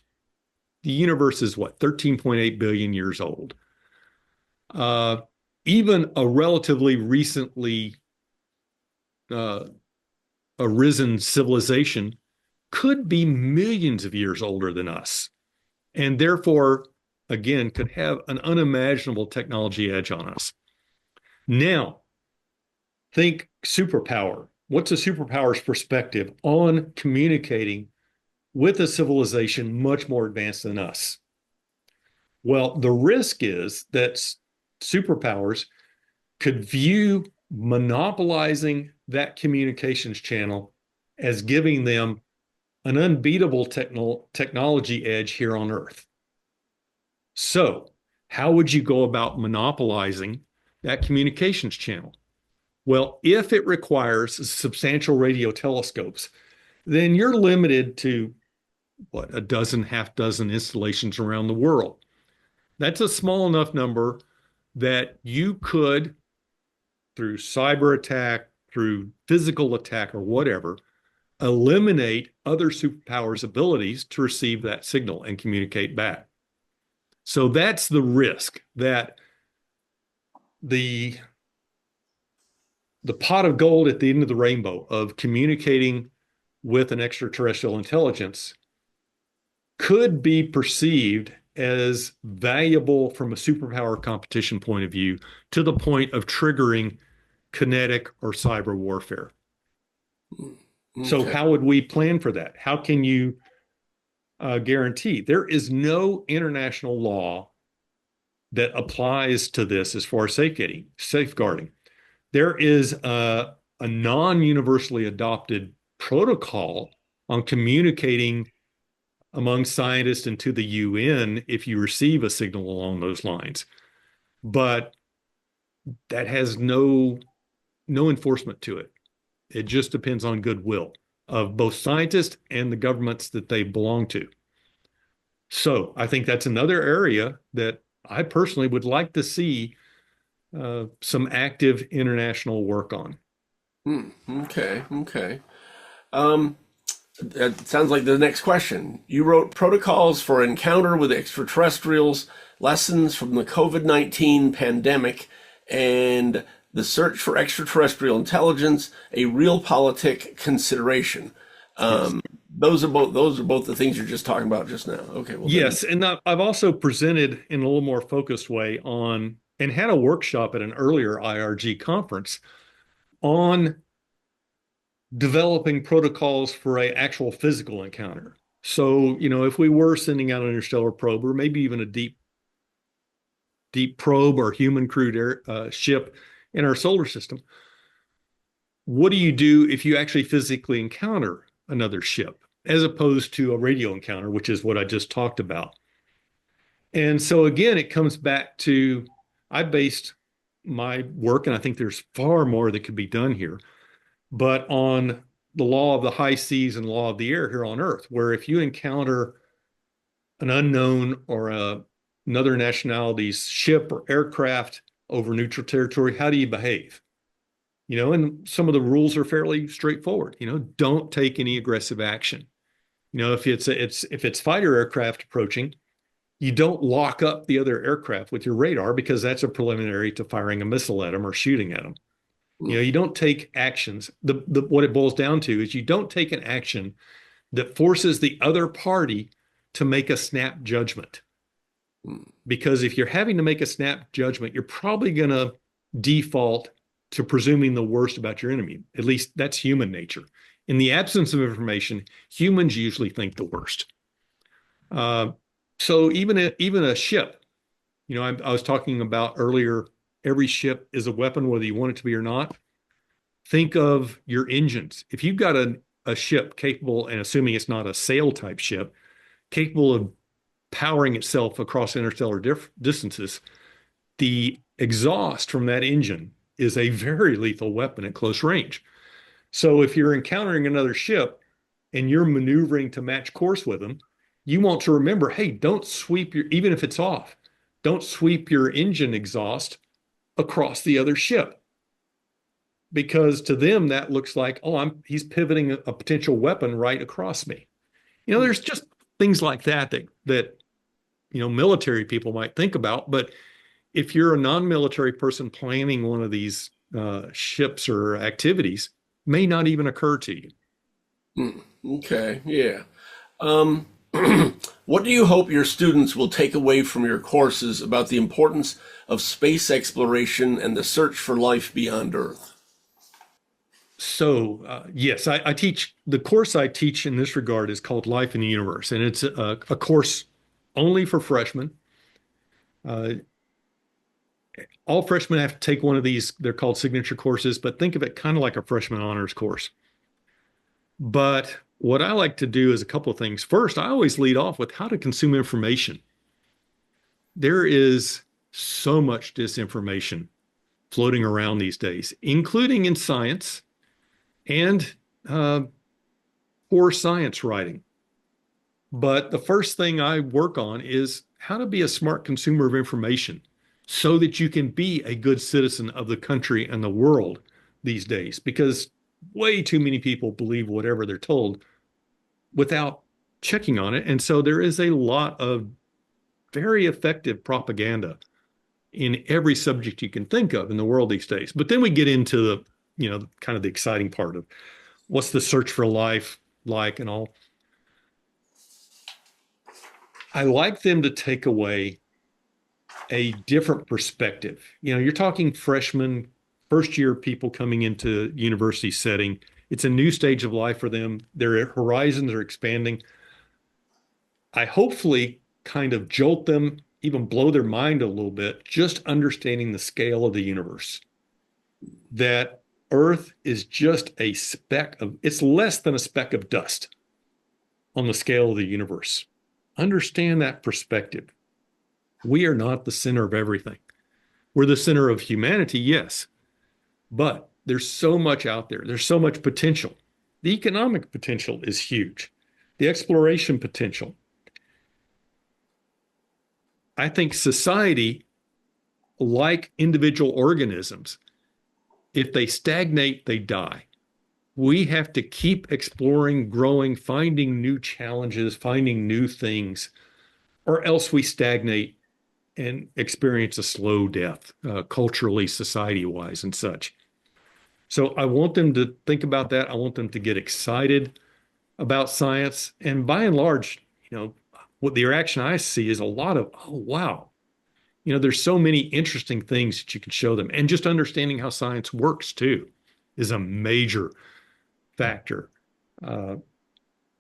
The universe is 13.8 billion years old. Even a relatively recently arisen civilization could be millions of years older than us, and therefore, again, could have an unimaginable technology edge on us. Now, think superpower. What's a superpower's perspective on communicating with a civilization much more advanced than us? Well, the risk is that superpowers could view monopolizing that communications channel as giving them an unbeatable technology edge here on Earth. So, how would you go about monopolizing that communications channel? Well, if it requires substantial radio telescopes, then you're limited to a dozen, half dozen installations around the world. That's a small enough number that you could, through cyber attack, through physical attack, or whatever, eliminate other superpowers' abilities to receive that signal and communicate back. So that's the risk, that the pot of gold at the end of the rainbow of communicating with an extraterrestrial intelligence could be perceived as valuable from a superpower competition point of view, to the point of triggering kinetic or cyber warfare. Okay. So how would we plan for that? How can you guarantee? There is no international law that applies to this as far as safeguarding. There is a non-universally adopted protocol on communicating among scientists and to the UN if you receive a signal along those lines. But that has no enforcement to it. It just depends on goodwill of both scientists and the governments that they belong to. So I think that's another area that I personally would like to see some active international work on. Okay, okay. Um, that sounds like the next question. You wrote protocols for encounter with extraterrestrials, lessons from the COVID-19 pandemic, and the search for extraterrestrial intelligence, a realpolitik consideration. Yes. Those are both the things you're just talking about just now. Okay, well then. Yes, and I've also presented in a little more focused way on and had a workshop at an earlier IRG conference on developing protocols for a actual physical encounter. So, if we were sending out an interstellar probe or maybe even a deep probe or human crewed ship in our solar system, what do you do if you actually physically encounter another ship as opposed to a radio encounter, which is what I just talked about? And so again, it comes back to I based my work, and I think there's far more that could be done here, but on the law of the high seas and law of the air here on Earth, where if you encounter an unknown or another nationality's ship or aircraft over neutral territory, how do you behave? And some of the rules are fairly straightforward. Don't take any aggressive action. If it's fighter aircraft approaching, you don't lock up the other aircraft with your radar because that's a preliminary to firing a missile at them or shooting at them. You don't take actions. What it boils down to is you don't take an action that forces the other party to make a snap judgment. Because if you're having to make a snap judgment, you're probably going to default to presuming the worst about your enemy. At least that's human nature. In the absence of information, humans usually think the worst. So even a ship, I was talking about earlier, every ship is a weapon, whether you want it to be or not. Think of your engines. If you've got a ship capable, and assuming it's not a sail type ship, capable of powering itself across interstellar distances, the exhaust from that engine is a very lethal weapon at close range. So if you're encountering another ship and you're maneuvering to match course with them, you want to remember, hey, don't sweep even if it's off, don't sweep your engine exhaust across the other ship. Because to them, that looks like, oh, he's pivoting a potential weapon right across me. There's just things like that military people might think about. But if you're a non-military person planning one of these ships or activities, may not even occur to you. Okay, yeah. What do you hope your students will take away from your courses about the importance of space exploration and the search for life beyond Earth? So, yes, I teach, the course I teach in this regard is called Life in the Universe, and it's a course only for freshmen. All freshmen have to take one of these. They're called signature courses, but think of it kind of like a freshman honors course. But what I like to do is a couple of things. First, I always lead off with how to consume information. There is so much disinformation floating around these days, including in science and poor science writing. But the first thing I work on is how to be a smart consumer of information so that you can be a good citizen of the country and the world these days, because way too many people believe whatever they're told without checking on it. And so there is a lot of very effective propaganda in every subject you can think of in the world these days. But then we get into kind of the exciting part of what's the search for life like and all. I like them to take away a different perspective. You're talking freshmen, first year people coming into university setting. It's a new stage of life for them. Their horizons are expanding. I hopefully kind of jolt them, even blow their mind a little bit, just understanding the scale of the universe. That Earth is just it's less than a speck of dust on the scale of the universe. Understand that perspective. We are not the center of everything. We're the center of humanity, yes, but there's so much out there. There's so much potential. The economic potential is huge. The exploration potential. I think society, like individual organisms, if they stagnate, they die. We have to keep exploring, growing, finding new challenges, finding new things, or else we stagnate and experience a slow death, culturally, society-wise, and such. So I want them to think about that. I want them to get excited about science. And by and large, what the reaction I see is a lot of, oh, wow. There's so many interesting things that you can show them. And just understanding how science works, too, is a major factor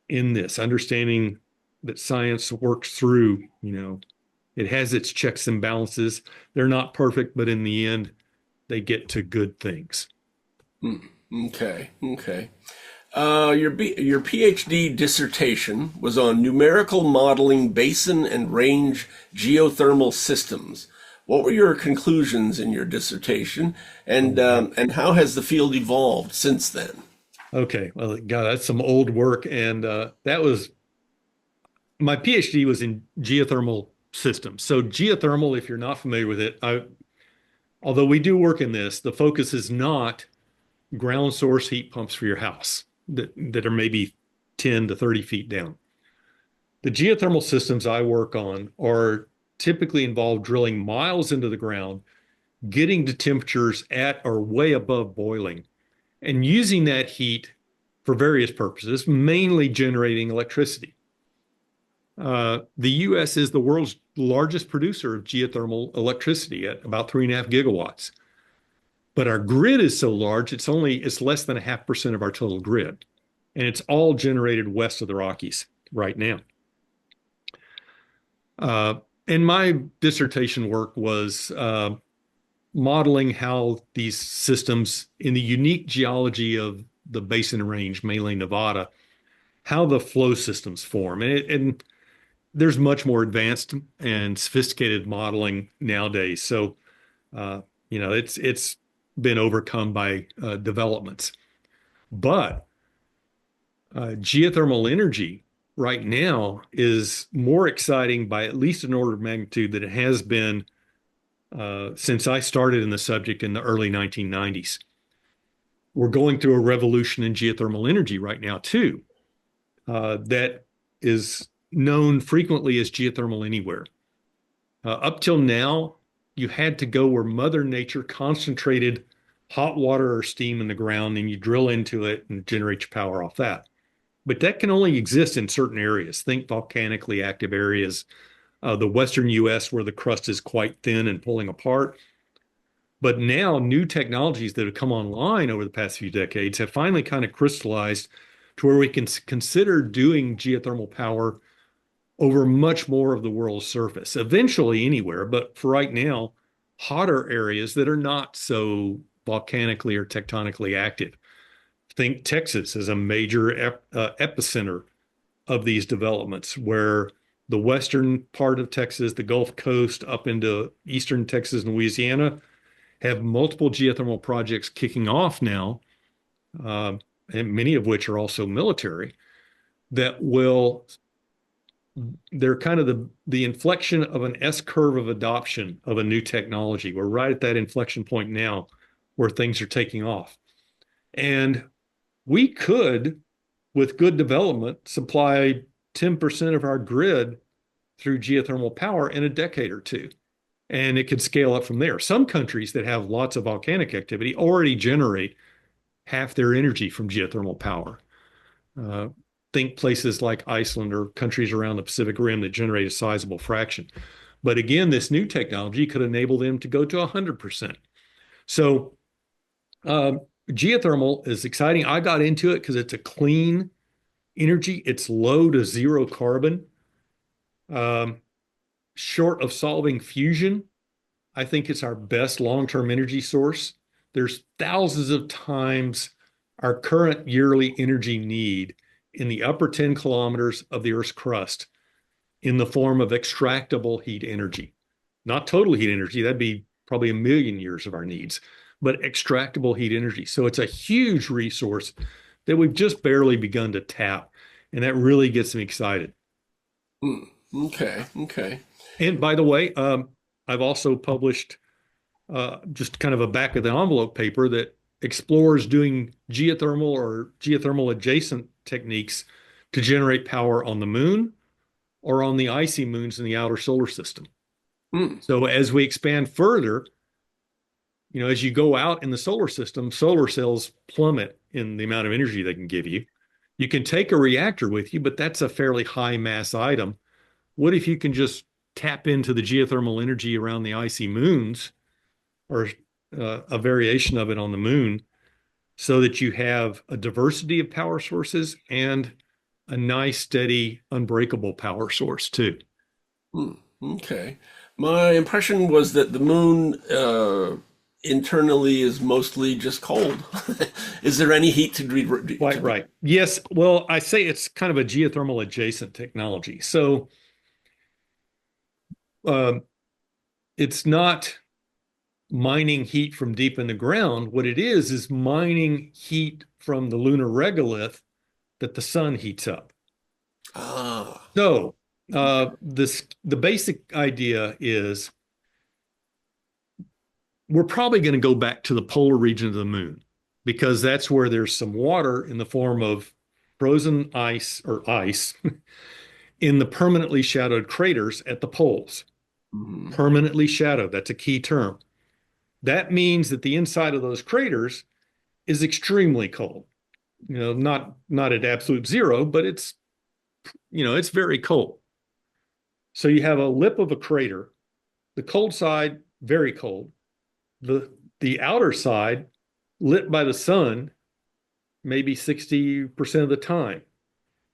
in this. Understanding that science works through, it has its checks and balances. They're not perfect, but in the end, they get to good things. Okay. Your PhD dissertation was on numerical modeling basin and range geothermal systems. What were your conclusions in your dissertation, and how has the field evolved since then? Okay, well, God, that's some old work, and that was my PhD was in geothermal systems. So geothermal, if you're not familiar with it, although we do work in this, the focus is not ground source heat pumps for your house that are maybe 10 to 30 feet down. The geothermal systems I work on are typically involve drilling miles into the ground, getting to temperatures at or way above boiling, and using that heat for various purposes, mainly generating electricity. The U.S. is the world's largest producer of geothermal electricity at about 3.5 gigawatts. But our grid is so large, it's less than 0.5% of our total grid. And it's all generated west of the Rockies right now. And my dissertation work was modeling how these systems in the unique geology of the Basin Range, mainly Nevada, how the flow systems form. And there's much more advanced and sophisticated modeling nowadays. So, it's been overcome by developments. But geothermal energy right now is more exciting by at least an order of magnitude than it has been since I started in the subject in the early 1990s. We're going through a revolution in geothermal energy right now, too, that is known frequently as geothermal anywhere. Up till now, you had to go where Mother Nature concentrated hot water or steam in the ground, and you drill into it and generate your power off that. But that can only exist in certain areas. Think volcanically active areas, the western U.S. where the crust is quite thin and pulling apart. But now new technologies that have come online over the past few decades have finally kind of crystallized to where we can consider doing geothermal power over much more of the world's surface, eventually anywhere. But for right now, hotter areas that are not so volcanically or tectonically active. Think Texas as a major epicenter of these developments, where the western part of Texas, the Gulf Coast, up into eastern Texas and Louisiana, have multiple geothermal projects kicking off now, and many of which are also military, they're kind of the inflection of an S curve of adoption of a new technology. We're right at that inflection point now where things are taking off. And we could, with good development, supply 10% of our grid through geothermal power in a decade or two. And it could scale up from there. Some countries that have lots of volcanic activity already generate half their energy from geothermal power. Think places like Iceland or countries around the Pacific Rim that generate a sizable fraction. But again, this new technology could enable them to go to 100%. So geothermal is exciting. I got into it because it's a clean energy. It's low to zero carbon. Short of solving fusion, I think it's our best long-term energy source. There's thousands of times our current yearly energy need in the upper 10 kilometers of the Earth's crust in the form of extractable heat energy. Not total heat energy, that'd be probably a million years of our needs, but extractable heat energy. So it's a huge resource that we've just barely begun to tap. And that really gets me excited. Hmm. Okay. Okay. And by the way, I've also published just kind of a back of the envelope paper that explores doing geothermal or geothermal adjacent techniques to generate power on the moon or on the icy moons in the outer solar system. Hmm. So as we expand further, as you go out in the solar system, solar cells plummet in the amount of energy they can give you. You can take a reactor with you, but that's a fairly high mass item. What if you can just tap into the geothermal energy around the icy moons or a variation of it on the moon so that you have a diversity of power sources and a nice, steady, unbreakable power source too? Hmm. Okay. My impression was that the moon internally is mostly just cold. Is there any heat to be? Quite right. Yes. Well, I say it's kind of a geothermal adjacent technology. So uh, it's not mining heat from deep in the ground. What it is mining heat from the lunar regolith that the sun heats up. Ah. So the basic idea is we're probably going to go back to the polar region of the moon because that's where there's some water in the form of frozen ice or ice in the permanently shadowed craters at the poles. Mhm. Permanently shadowed, that's a key term. That means that the inside of those craters is extremely cold. Not at absolute zero, but it's very cold. So you have a lip of a crater, the cold side very cold, the outer side lit by the sun maybe 60% of the time.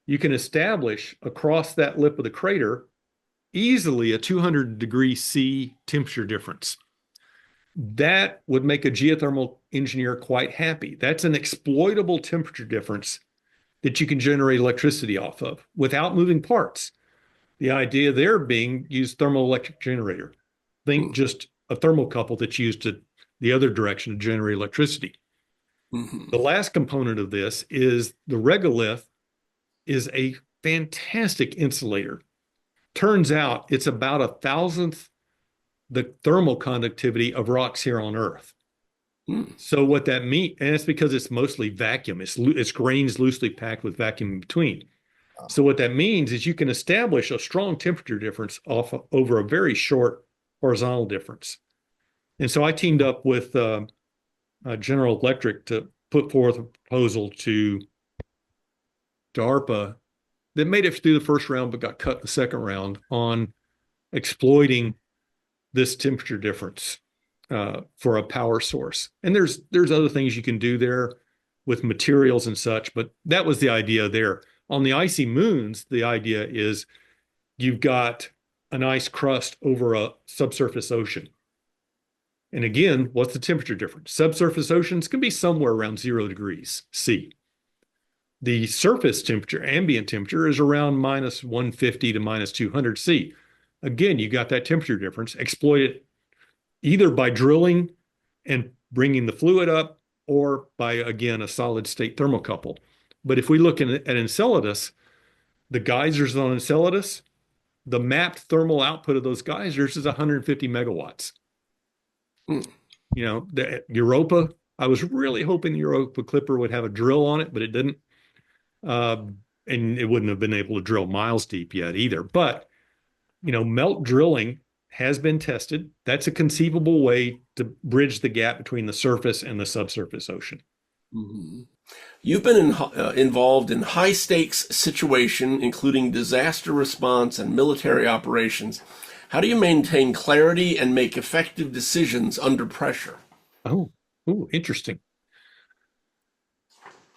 You can establish across that lip of the crater easily a 200 degree C temperature difference. That would make a geothermal engineer quite happy. That's an exploitable temperature difference that you can generate electricity off of without moving parts. The idea there being use thermoelectric generator. Think just a thermocouple that's used to the other direction to generate electricity. Mhm. The last component of this is the regolith is a fantastic insulator. Turns out it's about a thousandth the thermal conductivity of rocks here on Earth. Mhm. So what that means, and it's because it's mostly vacuum. It's grains loosely packed with vacuum in between. So what that means is you can establish a strong temperature difference over a very short horizontal difference. And so I teamed up with General Electric to put forth a proposal to DARPA that made it through the first round but got cut the second round on exploiting this temperature difference for a power source. And there's other things you can do there with materials and such, but that was the idea there. On the icy moons, the idea is you've got an ice crust over a subsurface ocean. And again, what's the temperature difference? Subsurface oceans can be somewhere around 0 degrees C. The surface temperature, ambient temperature, is around minus 150 to minus 200 C. Again, you got that temperature difference. Exploit it either by drilling and bringing the fluid up or by, again, a solid state thermocouple. But if we look at Enceladus, the geysers on Enceladus, the mapped thermal output of those geysers is 150 megawatts. Mhm. The Europa, I was really hoping the Europa Clipper would have a drill on it, but it didn't. And it wouldn't have been able to drill miles deep yet either. But, melt drilling has been tested. That's a conceivable way to bridge the gap between the surface and the subsurface ocean. Mhm. You've been involved in high stakes situation, including disaster response and military operations. How do you maintain clarity and make effective decisions under pressure? Oh, interesting.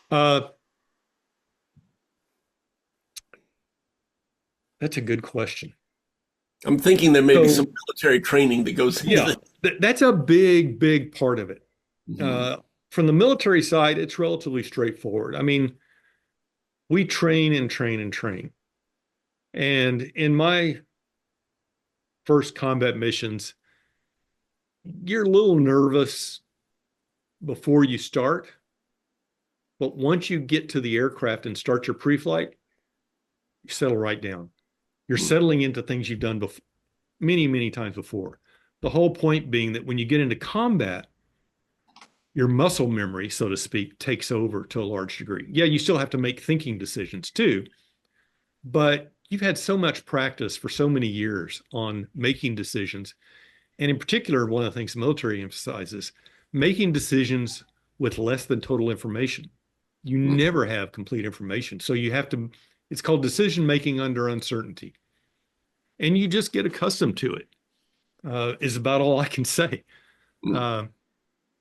Uh, that's a good question. I'm thinking there may be some So, military training that goes into yeah, this. that's a big, big part of it. Mhm. Uh, from the military side, it's relatively straightforward. I mean, we train and train and train. And in my first combat missions, you're a little nervous before you start, but once you get to the aircraft and start your pre-flight, you settle right down. You're Hmm. settling into things you've done before, many, many times before. The whole point being that when you get into combat, your muscle memory, so to speak, takes over to a large degree. Yeah, you still have to make thinking decisions too, but you've had so much practice for so many years on making decisions. And in particular, one of the things the military emphasizes, making decisions with less than total information. You Hmm. never have complete information. So you have to, it's called decision making under uncertainty. And you just get accustomed to it, is about all I can say. Hmm. Uh,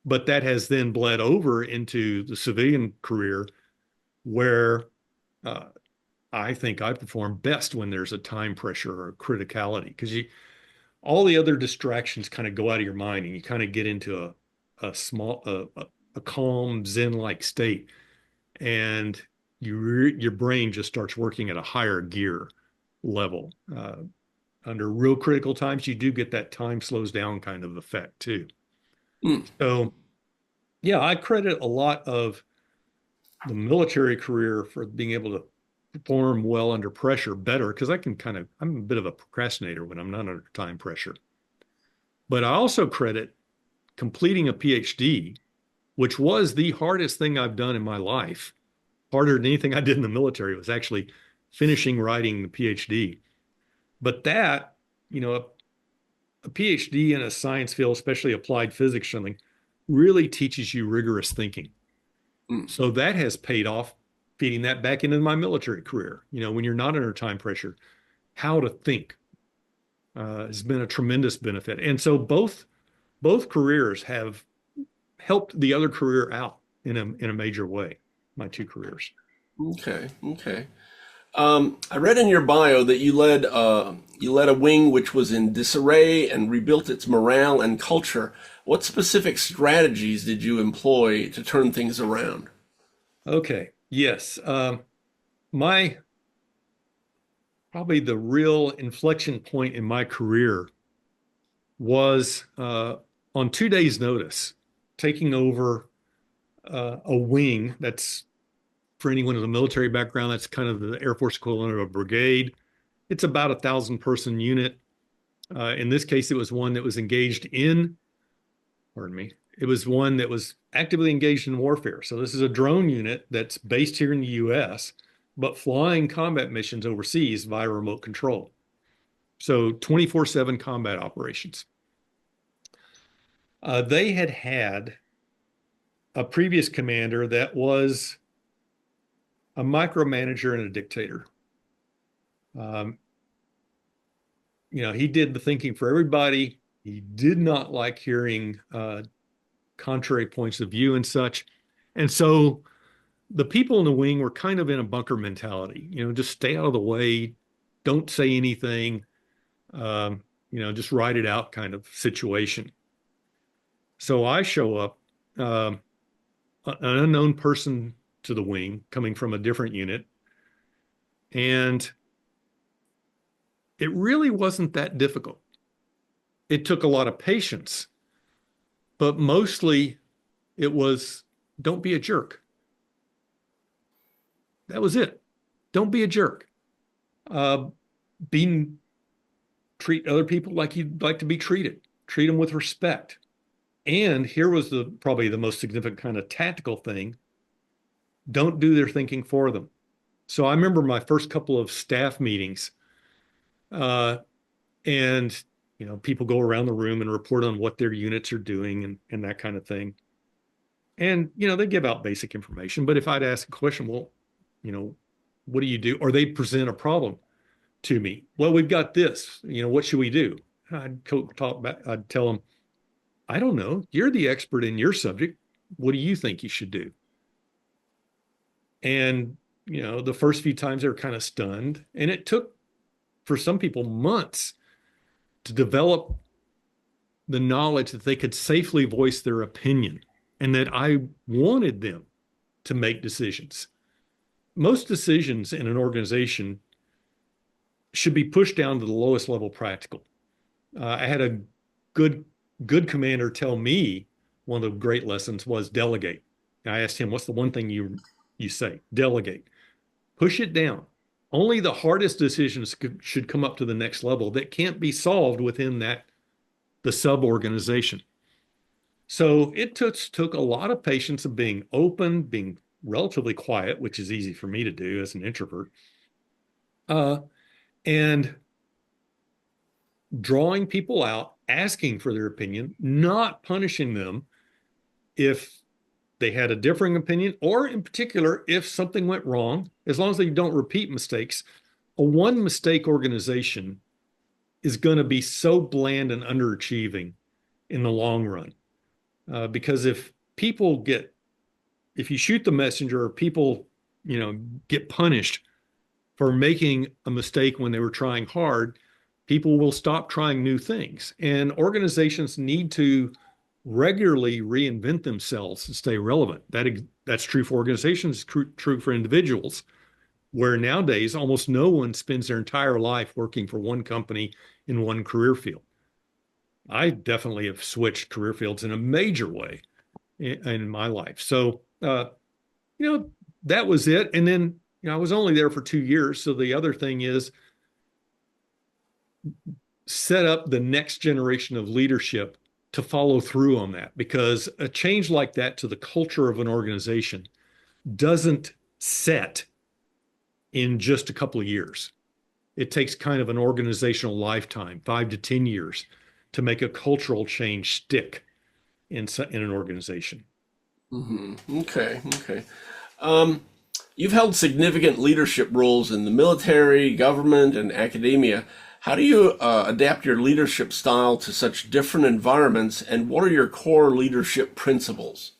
but that has then bled over into the civilian career where uh, I think I perform best when there's a time pressure or a criticality because you all the other distractions kind of go out of your mind and you kind of get into a small a calm zen-like state and your brain just starts working at a higher gear level. Under real critical times, you do get that time slows down kind of effect too. Hmm. So yeah, I credit a lot of the military career for being able to perform well under pressure better because I can I'm a bit of a procrastinator when I'm not under time pressure. But I also credit completing a PhD, which was the hardest thing I've done in my life. Harder than anything I did in the military was actually finishing writing the PhD. But that, you know, a PhD in a science field, especially applied physics, or something, really teaches you rigorous thinking. Hmm. So that has paid off feeding that back into my military career. You know, when you're not under time pressure, how to think has been a tremendous benefit. And so both careers have helped the other career out in a major way. My two careers. Okay. Okay. I read in your bio that you led a wing which was in disarray and rebuilt its morale and culture. What specific strategies did you employ to turn things around? Okay. Yes. My probably the real inflection point in my career was on 2 days' notice, taking over a wing that's for anyone with a military background, that's kind of the Air Force equivalent of a brigade. It's about 1,000 person unit. In this case, it was one that was engaged in, pardon me, it was one that was actively engaged in warfare. So this is a drone unit that's based here in the US, but flying combat missions overseas via remote control. So 24/7 combat operations. They had had a previous commander that was a micromanager and a dictator. Um, he did the thinking for everybody. He did not like hearing contrary points of view and such. And so the people in the wing were kind of in a bunker mentality, just stay out of the way, don't say anything, just ride it out kind of situation. So I show up, um, an unknown person to the wing coming from a different unit. And it really wasn't that difficult. It took a lot of patience, but mostly it was don't be a jerk. That was it. Don't be a jerk. Uh, being treat other people like you'd like to be treated. Treat them with respect. And here was the probably the most significant kind of tactical thing. Don't do their thinking for them. So I remember my first couple of staff meetings, uh, and people go around the room and report on what their units are doing and that kind of thing. And they give out basic information. But if I'd ask a question, well, you know, what do you do? Or they'd present a problem to me. Well, we've got this. What should we do? Talk back. I'd tell them, I don't know. You're the expert in your subject. What do you think you should do? And the first few times they were kind of stunned, and it took for some people months to develop the knowledge that they could safely voice their opinion and that I wanted them to make decisions. most decisions in an organization should be pushed down to the lowest level practical. I had a good good commander tell me one of the great lessons was delegate. I asked him, "What's the one thing you say?" Delegate. Push it down. Only the hardest decisions should come up to the next level that can't be solved within the sub organization. So it took a lot of patience of being open, being relatively quiet, which is easy for me to do as an introvert, uh, and drawing people out, asking for their opinion, not punishing them if they had a differing opinion, or in particular, if something went wrong, as long as they don't repeat mistakes. A one mistake organization is going to be so bland and underachieving in the long run. Because if you shoot the messenger, or people, get punished for making a mistake when they were trying hard, people will stop trying new things. And organizations need to regularly reinvent themselves and stay relevant. That's true for organizations, true for individuals, where nowadays almost no one spends their entire life working for one company in one career field. I definitely have switched career fields in a major way in my life. So, you know, that was it. And then, I was only there for 2 years. So the other thing is set up the next generation of leadership to follow through on that, because a change like that to the culture of an organization doesn't set in just a couple of years. It takes kind of an organizational lifetime, 5 to 10 years, to make a cultural change stick in an organization. Okay, okay. You've held significant leadership roles in the military, government, and academia. How do you adapt your leadership style to such different environments, and what are your core leadership principles?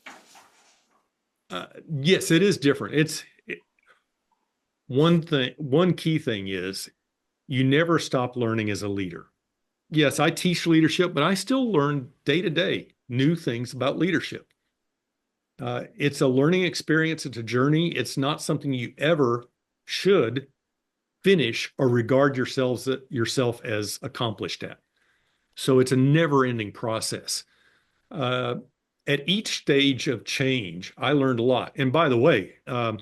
Yes, it is different. One key thing is you never stop learning as a leader. Yes, I teach leadership, but I still learn day to day new things about leadership. It's a learning experience. It's a journey. It's not something you ever should finish or regard yourself as accomplished at. So it's a never-ending process. Uh, at each stage of change, I learned a lot. And by the way, I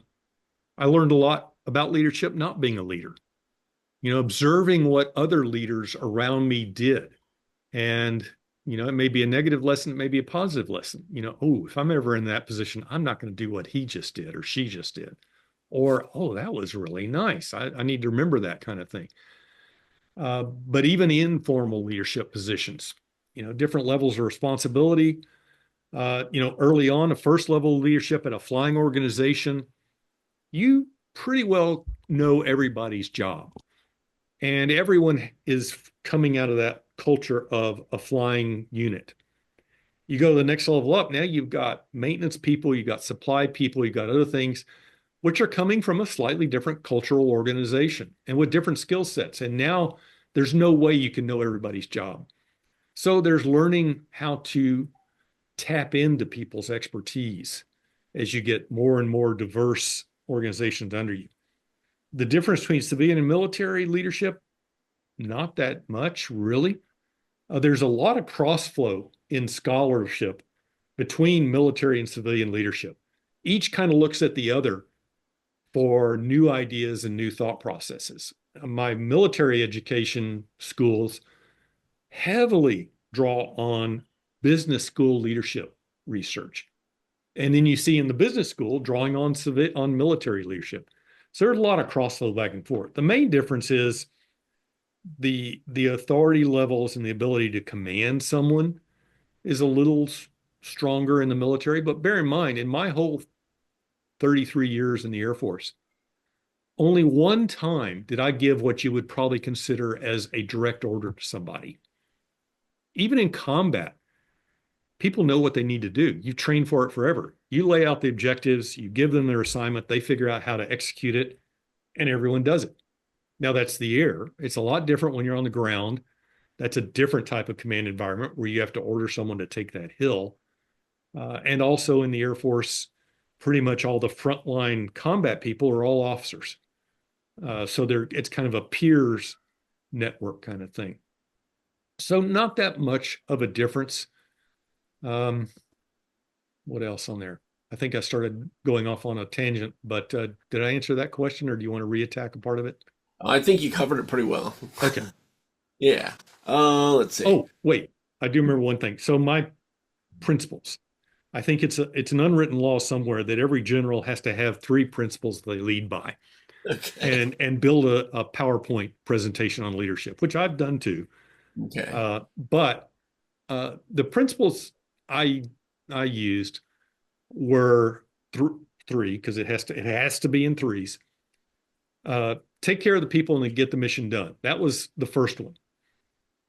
learned a lot about leadership not being a leader. Observing what other leaders around me did. And, it may be a negative lesson, it may be a positive lesson. Oh, if I'm ever in that position, I'm not going to do what he just did or she just did. Or, oh, that was really nice. I need to remember that kind of thing. But even informal leadership positions, different levels of responsibility. Early on, a first level leadership at a flying organization, you pretty well know everybody's job. And everyone is coming out of that culture of a flying unit. You go to the next level up, now you've got maintenance people, you've got supply people, you've got other things, which are coming from a slightly different cultural organization and with different skill sets. And now there's no way you can know everybody's job. So there's learning how to tap into people's expertise as you get more and more diverse organizations under you. The difference between civilian and military leadership, not that much, really. There's a lot of crossflow in scholarship between military and civilian leadership. Each kind of looks at the other for new ideas and new thought processes. My military education schools heavily draw on business school leadership research. And then you see in the business school drawing on military leadership. So there's a lot of crossflow back and forth. The main difference is the authority levels and the ability to command someone is a little stronger in the military. But bear in mind, in my whole 33 years in the Air Force, only one time did I give what you would probably consider as a direct order to somebody. Even in combat, people know what they need to do. You train for it forever. You lay out the objectives, you give them their assignment, they figure out how to execute it, and everyone does it. Now that's the air. It's a lot different when you're on the ground. That's a different type of command environment where you have to order someone to take that hill. And also in the Air Force, pretty much all the frontline combat people are all officers. So it's kind of a peers network kind of thing. So not that much of a difference. Um, what else on there? I think I started going off on a tangent, but did I answer that question, or do you want to reattack a part of it? I think you covered it pretty well. Okay. Yeah. Let's see. Oh, wait. I do remember one thing. So my principles. I think it's an unwritten law somewhere that every general has to have three principles they lead by, Okay. and build a PowerPoint presentation on leadership, which I've done too. Okay. But the principles I I used were three, because it has to be in threes. Take care of the people and then get the mission done. That was the first one,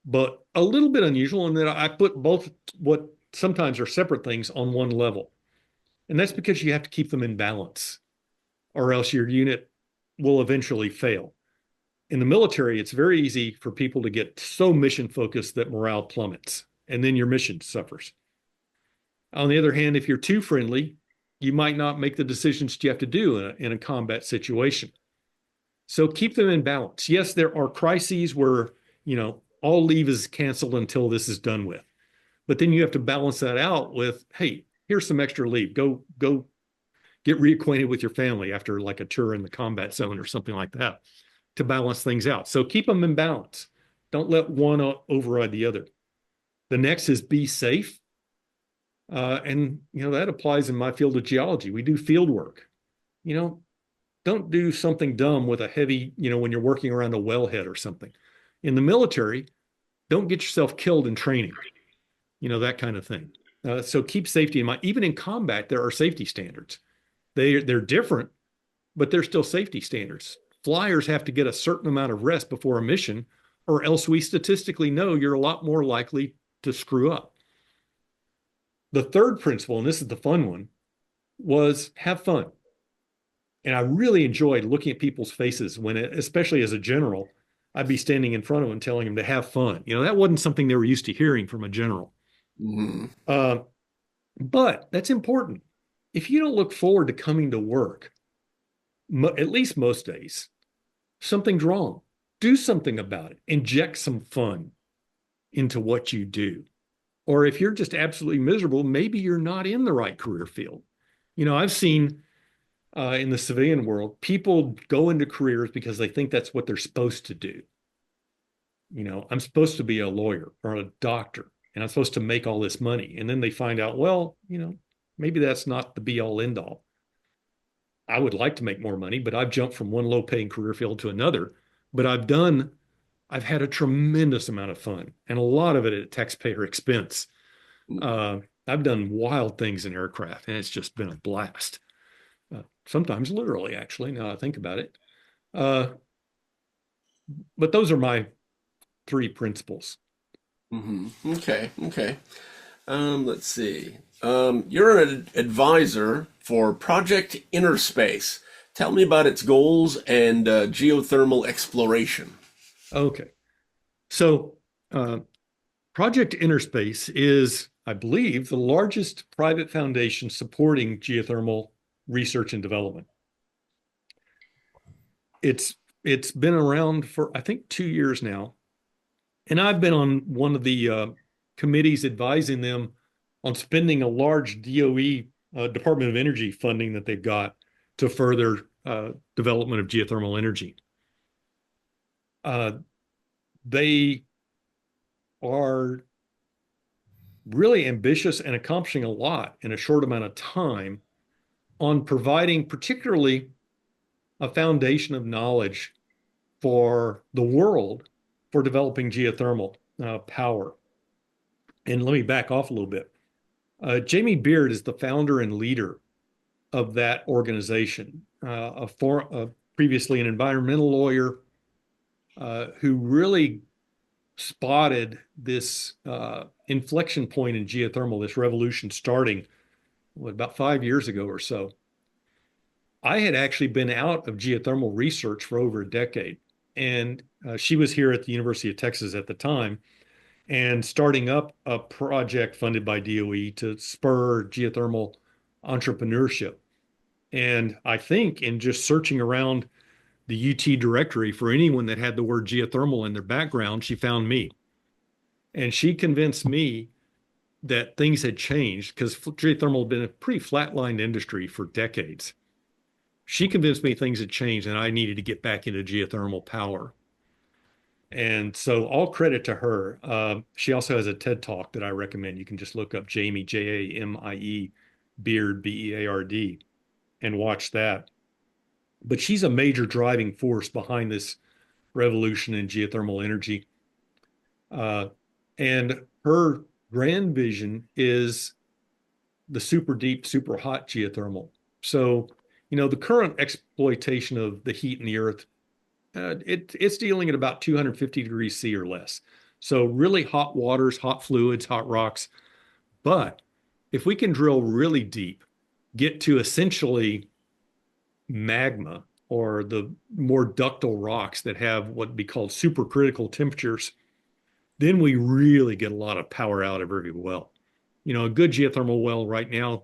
but a little bit unusual in that I put both what sometimes are separate things on one level, and that's because you have to keep them in balance, or else your unit will eventually fail. In the military, it's very easy for people to get so mission focused that morale plummets, and then your mission suffers. On the other hand, if you're too friendly, you might not make the decisions you have to do in a combat situation. So keep them in balance. Yes, there are crises where, all leave is canceled until this is done with. But then you have to balance that out with, hey, here's some extra leave. Go get reacquainted with your family after like a tour in the combat zone or something like that, to balance things out. So keep them in balance. Don't let one override the other. The next is be safe. And that applies in my field of geology. We do field work. You know, don't do something dumb with a heavy, when you're working around a wellhead or something. In the military, don't get yourself killed in training, that kind of thing. So keep safety in mind. Even in combat, there are safety standards. They're different, but they're still safety standards. Flyers have to get a certain amount of rest before a mission, or else we statistically know you're a lot more likely to screw up. The third principle, and this is the fun one, was have fun. And I really enjoyed looking at people's faces especially as a general, I'd be standing in front of them telling them to have fun. That wasn't something they were used to hearing from a general. Mhm. Uh, but that's important. If you don't look forward to coming to work, at least most days, something's wrong. Do something about it. Inject some fun into what you do. Or if you're just absolutely miserable, maybe you're not in the right career field. I've seen in the civilian world, people go into careers because they think that's what they're supposed to do. I'm supposed to be a lawyer or a doctor, and I'm supposed to make all this money. And then they find out, well, maybe that's not the be all end all. I would like to make more money, but I've jumped from one low paying career field to another. But I've had a tremendous amount of fun, and a lot of it at taxpayer expense. I've done wild things in aircraft, and it's just been a blast. Sometimes literally, actually, now I think about it. Uh, but those are my three principles. Okay. Okay. Let's see. You're an advisor for Project Inner Space. Tell me about its goals and geothermal exploration. Okay. So, Project Interspace is, I believe, the largest private foundation supporting geothermal research and development. It's been around for, I think, 2 years now, and I've been on one of the committees advising them on spending a large DOE, Department of Energy funding that they've got to further development of geothermal energy. They are really ambitious and accomplishing a lot in a short amount of time on providing particularly a foundation of knowledge for the world for developing geothermal power. And let me back off a little bit. Jamie Beard is the founder and leader of that organization, previously an environmental lawyer who really spotted this inflection point in geothermal, this revolution starting about 5 years ago or so. I had actually been out of geothermal research for over a decade, and she was here at the University of Texas at the time and starting up a project funded by DOE to spur geothermal entrepreneurship. And I think in just searching around the UT directory for anyone that had the word geothermal in their background, she found me. And she convinced me that things had changed because geothermal had been a pretty flatlined industry for decades. She convinced me things had changed and I needed to get back into geothermal power. And so all credit to her. She also has a TED Talk that I recommend. You can just look up Jamie, Jamie Beard, Beard, and watch that. But she's a major driving force behind this revolution in geothermal energy. And her grand vision is the super deep, super hot geothermal. So, the current exploitation of the heat in the earth, it's dealing at about 250 degrees C or less. So really hot waters, hot fluids, hot rocks. But if we can drill really deep, get to essentially magma or the more ductile rocks that have what would be called supercritical temperatures, then we really get a lot of power out of every well. A good geothermal well right now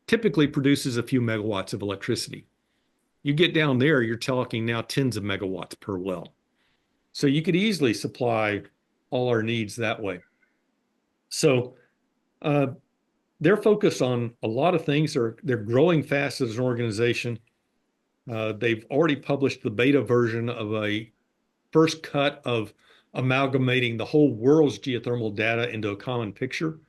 typically produces a few megawatts of electricity. You get down there, you're talking now tens of megawatts per well. So you could easily supply all our needs that way. So uh, they're focused on a lot of things. They're growing fast as an organization. They've already published the beta version of a first cut of amalgamating the whole world's geothermal data into a common picture,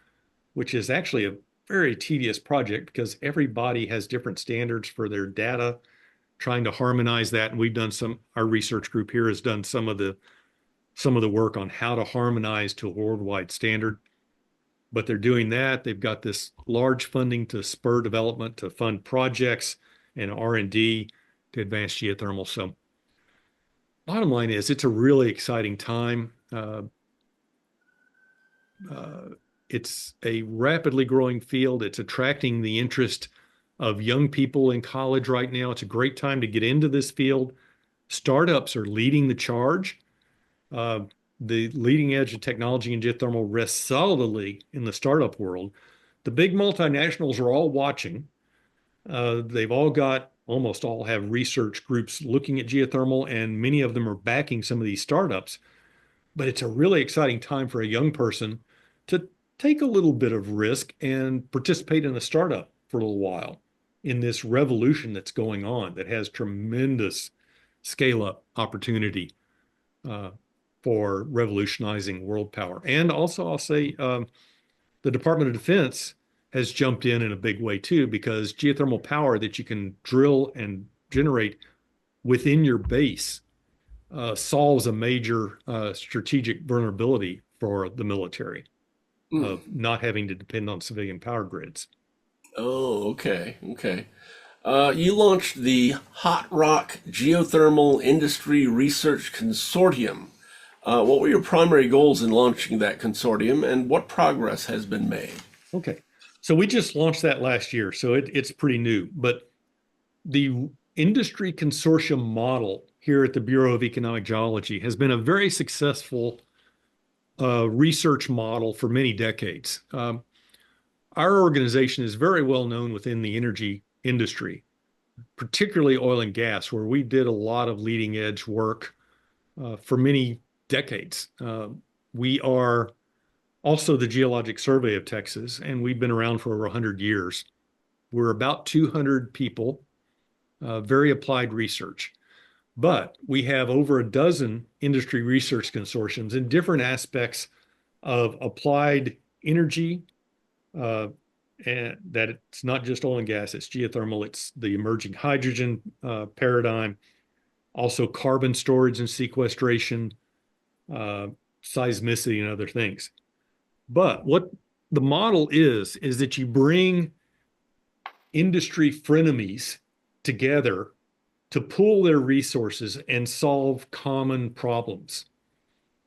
which is actually a very tedious project because everybody has different standards for their data, trying to harmonize that. And we've done our research group here has done some of the work on how to harmonize to a worldwide standard. But they're doing that. They've got this large funding to spur development, to fund projects and R&D to advance geothermal. So bottom line is it's a really exciting time. It's a rapidly growing field. It's attracting the interest of young people in college right now. It's a great time to get into this field. Startups are leading the charge. The leading edge of technology in geothermal rests solidly in the startup world. The big multinationals are all watching. They've almost all have research groups looking at geothermal, and many of them are backing some of these startups. But it's a really exciting time for a young person to take a little bit of risk and participate in a startup for a little while in this revolution that's going on that has tremendous scale up opportunity for revolutionizing world power. And also, I'll say the Department of Defense has jumped in a big way too, because geothermal power that you can drill and generate within your base solves a major strategic vulnerability for the military of not having to depend on civilian power grids. Oh, okay, okay. You launched the Hot Rock Geothermal Industry Research Consortium. What were your primary goals in launching that consortium, and what progress has been made? Okay. So we just launched that last year, so it's pretty new. But the industry consortium model here at the Bureau of Economic Geology has been a very successful research model for many decades. Our organization is very well known within the energy industry, particularly oil and gas, where we did a lot of leading edge work for many decades. We are also the Geologic Survey of Texas, and we've been around for over 100 years. We're about 200 people, very applied research. But we have over a dozen industry research consortiums in different aspects of applied energy, and that it's not just oil and gas, it's geothermal, it's the emerging hydrogen paradigm, also carbon storage and sequestration, seismicity, and other things. But what the model is that you bring industry frenemies together to pool their resources and solve common problems.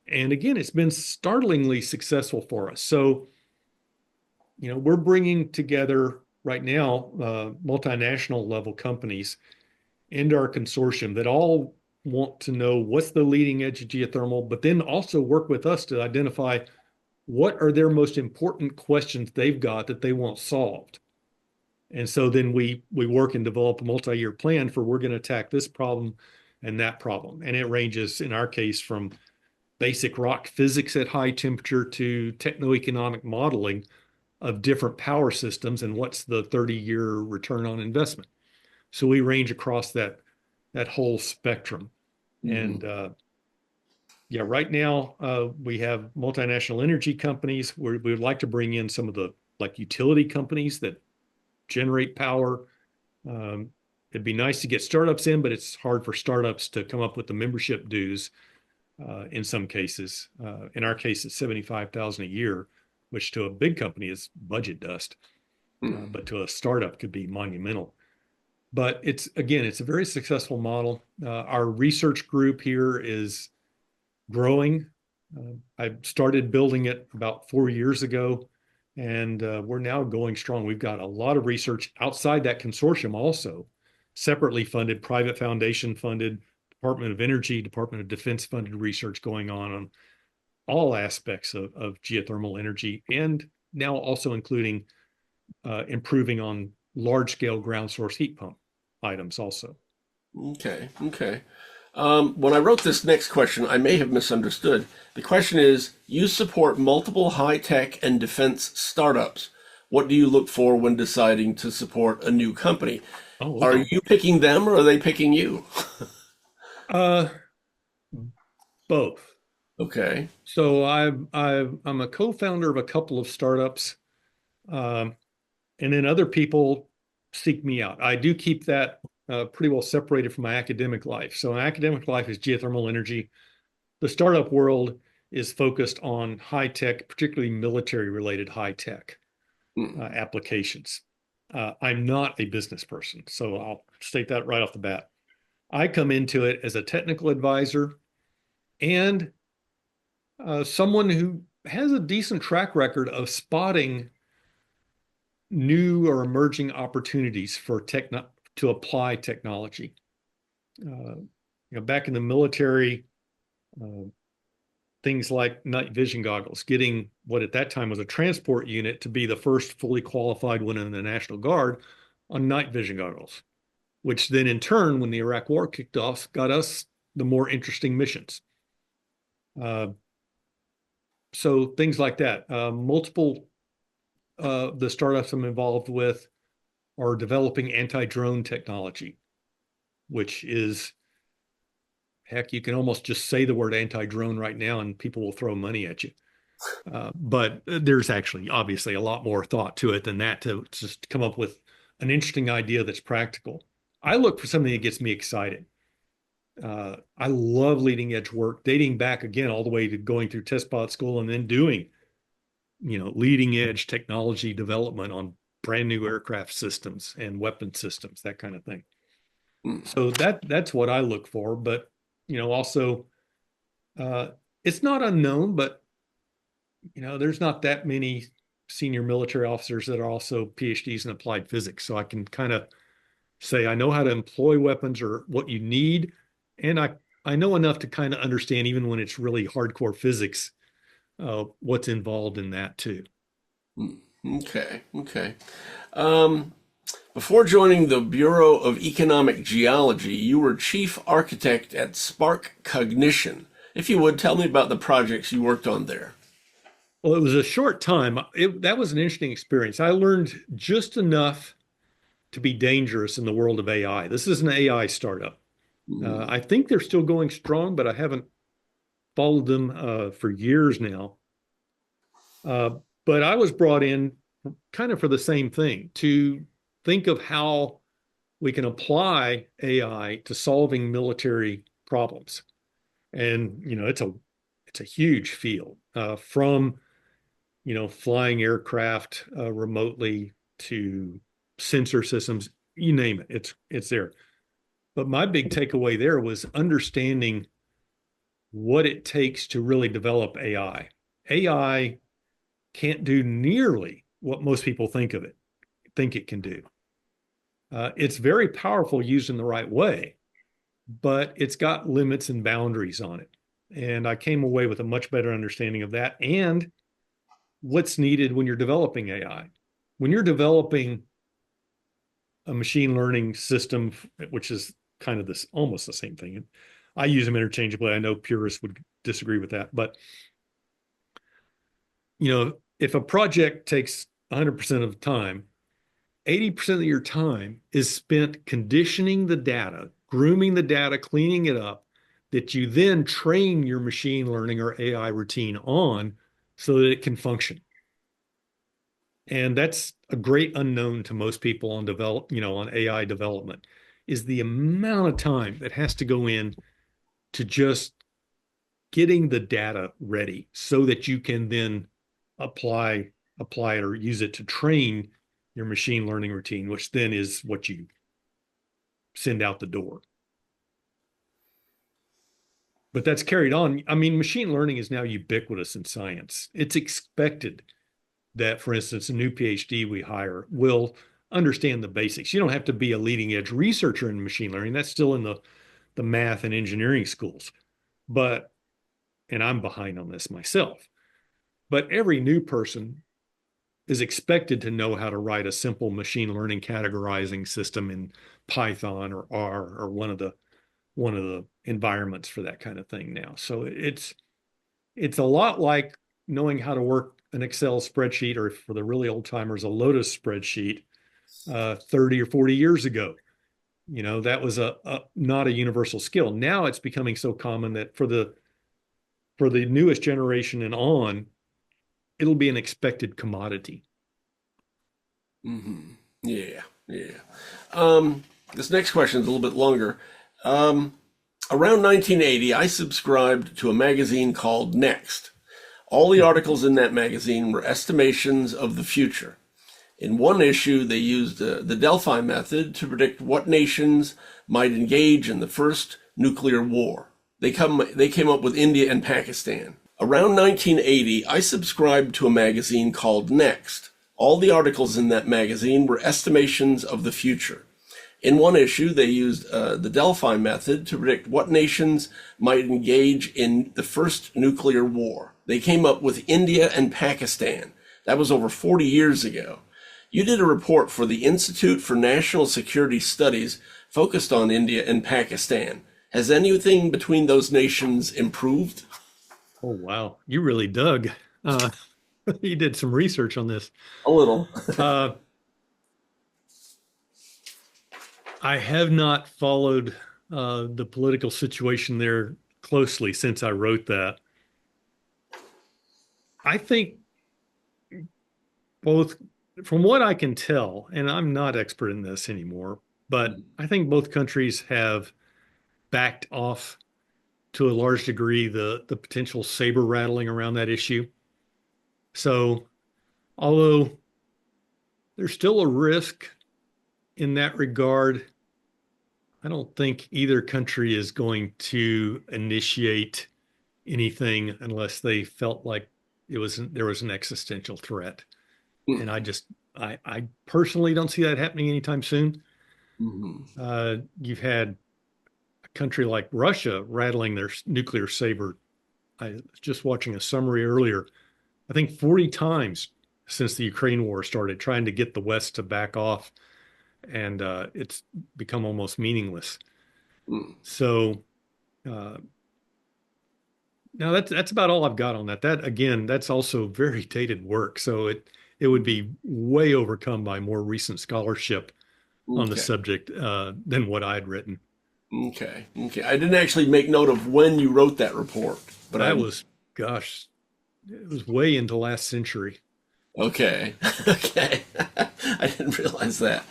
And again, it's been startlingly successful for us. So, we're bringing together right now multinational level companies into our consortium that all want to know what's the leading edge of geothermal, but then also work with us to identify what are their most important questions they've got that they want solved. And so then we work and develop a multi-year plan for we're going to attack this problem and that problem. And it ranges in our case from basic rock physics at high temperature to techno-economic modeling of different power systems and what's the 30-year return on investment. So we range across that whole spectrum. Mhm. And yeah, right now we have multinational energy companies where we would like to bring in some of the like utility companies that generate power. Um, it'd be nice to get startups in, but it's hard for startups to come up with the membership dues in some cases. In our case, it's 75,000 a year, which to a big company is budget dust, Mhm. but to a startup could be monumental. But it's a very successful model. Our research group here is growing. I started building it about 4 years ago, and we're now going strong. We've got a lot of research outside that consortium also, separately funded, private foundation funded, Department of Energy, Department of Defense funded research going on all aspects of geothermal energy, and now also including improving on large scale ground source heat pump items also. Okay, okay. When I wrote this next question, I may have misunderstood. The question is, you support multiple high-tech and defense startups. What do you look for when deciding to support a new company? Oh, Are okay. you picking them or are they picking you? Uh, Both. Okay. So I'm a co-founder of a couple of startups, um, and then other people seek me out. I do keep that pretty well separated from my academic life. So my academic life is geothermal energy. The startup world is focused on high tech, particularly military related high tech Hmm. applications. I'm not a business person, so I'll state that right off the bat. I come into it as a technical advisor and someone who has a decent track record of spotting new or emerging opportunities for to apply technology. Back in the military, uh, things like night vision goggles, getting what at that time was a transport unit to be the first fully qualified one in the National Guard on night vision goggles, which then in turn, when the Iraq War kicked off, got us the more interesting missions. Uh, so things like that. Multiple the startups I'm involved with are developing anti-drone technology, which is heck, you can almost just say the word anti-drone right now and people will throw money at you. But there's actually obviously a lot more thought to it than that to just come up with an interesting idea that's practical. I look for something that gets me excited. I love leading edge work, dating back again all the way to going through test pilot school and then doing, leading edge technology development on brand new aircraft systems and weapon systems, that kind of thing. Hmm. So that's what I look for. But also uh, it's not unknown, but there's not that many senior military officers that are also PhDs in applied physics. So I can kind of say I know how to employ weapons or what you need, and I know enough to kind of understand even when it's really hardcore physics, what's involved in that too. Hmm. Okay, okay. Um, Before joining the Bureau of Economic Geology, you were chief architect at Spark Cognition. If you would, tell me about the projects you worked on there. Well, it was a short time. That was an interesting experience. I learned just enough to be dangerous in the world of AI. This is an AI startup. Hmm. I think they're still going strong, but I haven't followed them for years now. Uh, but I was brought in kind of for the same thing to think of how we can apply AI to solving military problems. And it's a huge field from flying aircraft remotely to sensor systems, you name it. It's there. But my big takeaway there was understanding what it takes to really develop AI. AI can't do nearly what most people think it can do. It's very powerful used in the right way, but it's got limits and boundaries on it. And I came away with a much better understanding of that and what's needed when you're developing AI. When you're developing a machine learning system, which is kind of this almost the same thing. I use them interchangeably. I know purists would disagree with that, but if a project takes 100% of the time, 80% of your time is spent conditioning the data, grooming the data, cleaning it up, that you then train your machine learning or AI routine on so that it can function. And that's a great unknown to most people on AI development, is the amount of time that has to go in to just getting the data ready so that you can then apply it or use it to train your machine learning routine, which then is what you send out the door. But that's carried on. I mean, machine learning is now ubiquitous in science. It's expected that, for instance, a new PhD we hire will understand the basics. You don't have to be a leading edge researcher in machine learning. That's still in the math and engineering schools. But, and I'm behind on this myself, but every new person is expected to know how to write a simple machine learning categorizing system in Python or R or one of the environments for that kind of thing now. So it's a lot like knowing how to work an Excel spreadsheet, or for the really old timers, a Lotus spreadsheet 30 or 40 years ago. That was not a universal skill. Now it's becoming so common that for the newest generation and on, it'll be an expected commodity. Mm-hmm. Yeah, yeah. This next question is a little bit longer. Around 1980, I subscribed to a magazine called Next. All the articles in that magazine were estimations of the future. In one issue, they used the Delphi method to predict what nations might engage in the first nuclear war. They came up with India and Pakistan. Around 1980, I subscribed to a magazine called Next. All the articles in that magazine were estimations of the future. In one issue, they used the Delphi method to predict what nations might engage in the first nuclear war. They came up with India and Pakistan. That was over 40 years ago. You did a report for the Institute for National Security Studies focused on India and Pakistan. Has anything between those nations improved? Oh, wow. You really dug. You did some research on this. A little. I have not followed the political situation there closely since I wrote that. I think both, from what I can tell, and I'm not expert in this anymore, but I think both countries have backed off to a large degree the potential saber rattling around that issue. So, although there's still a risk in that regard, I don't think either country is going to initiate anything unless they felt like there was an existential threat. And I personally don't see that happening anytime soon. Mm-hmm. You've had a country like Russia rattling their nuclear saber. I was just watching a summary earlier. I think 40 times since the Ukraine war started, trying to get the West to back off, and it's become almost meaningless. Mm. So now that's about all I've got on that. That again, that's also very dated work, so it would be way overcome by more recent scholarship on the Okay. subject than what I had written. Okay. Okay. I didn't actually make note of when you wrote that report, but That was, gosh, it was way into last century. okay. Okay. I didn't realize that.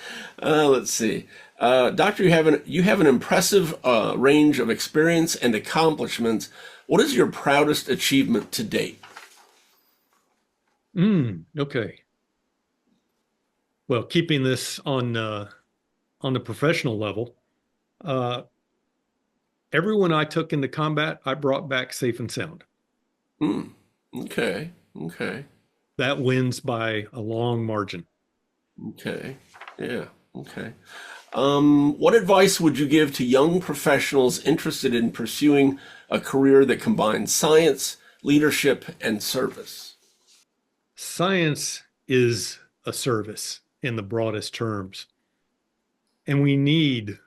Let's see. Doctor, you have an impressive range of experience and accomplishments. What is your proudest achievement to date? Okay. Well, keeping this on the professional level, uh, everyone I took into combat, I brought back safe and sound. Hmm. Okay. Okay. That wins by a long margin. Okay. Yeah. Okay. What advice would you give to young professionals interested in pursuing a career that combines science, leadership, and service? Science is a service in the broadest terms. And we need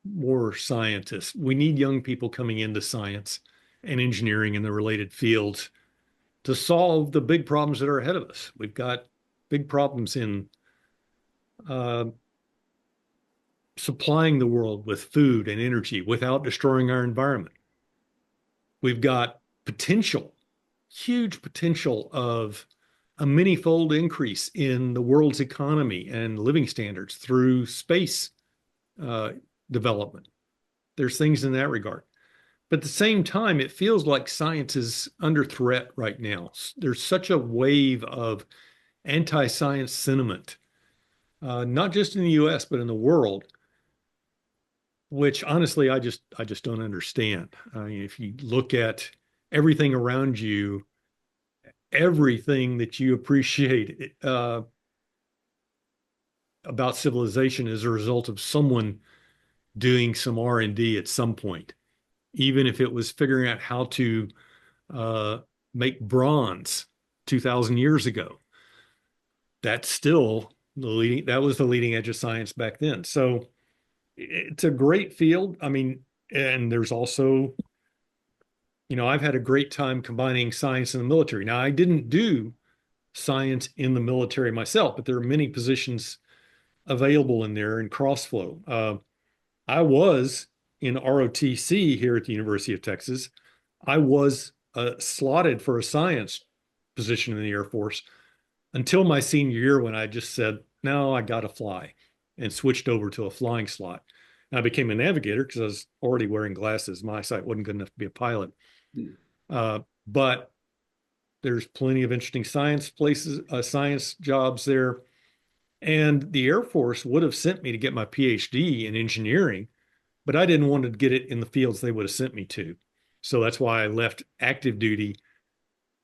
more scientists. We need young people coming into science and engineering and the related fields to solve the big problems that are ahead of us. We've got big problems in supplying the world with food and energy without destroying our environment. We've got potential, huge potential of a many-fold increase in the world's economy and living standards through space development. There's things in that regard. But at the same time, it feels like science is under threat right now. There's such a wave of anti-science sentiment, not just in the US, but in the world, which honestly, I just don't understand. I mean, if you look at everything around you, everything that you appreciate about civilization is a result of someone doing some R&D at some point, even if it was figuring out how to make bronze 2,000 years ago. That's still that was the leading edge of science back then. So it's a great field. I mean, and there's also, I've had a great time combining science and the military. Now, I didn't do science in the military myself, but there are many positions available in there in crossflow. I was in ROTC here at the University of Texas. I was slotted for a science position in the Air Force until my senior year when I just said, no, I got to fly, and switched over to a flying slot. And I became a navigator because I was already wearing glasses. My eyesight wasn't good enough to be a pilot. But there's plenty of interesting science places, science jobs there. And the Air Force would have sent me to get my PhD in engineering, but I didn't want to get it in the fields they would have sent me to. So that's why I left active duty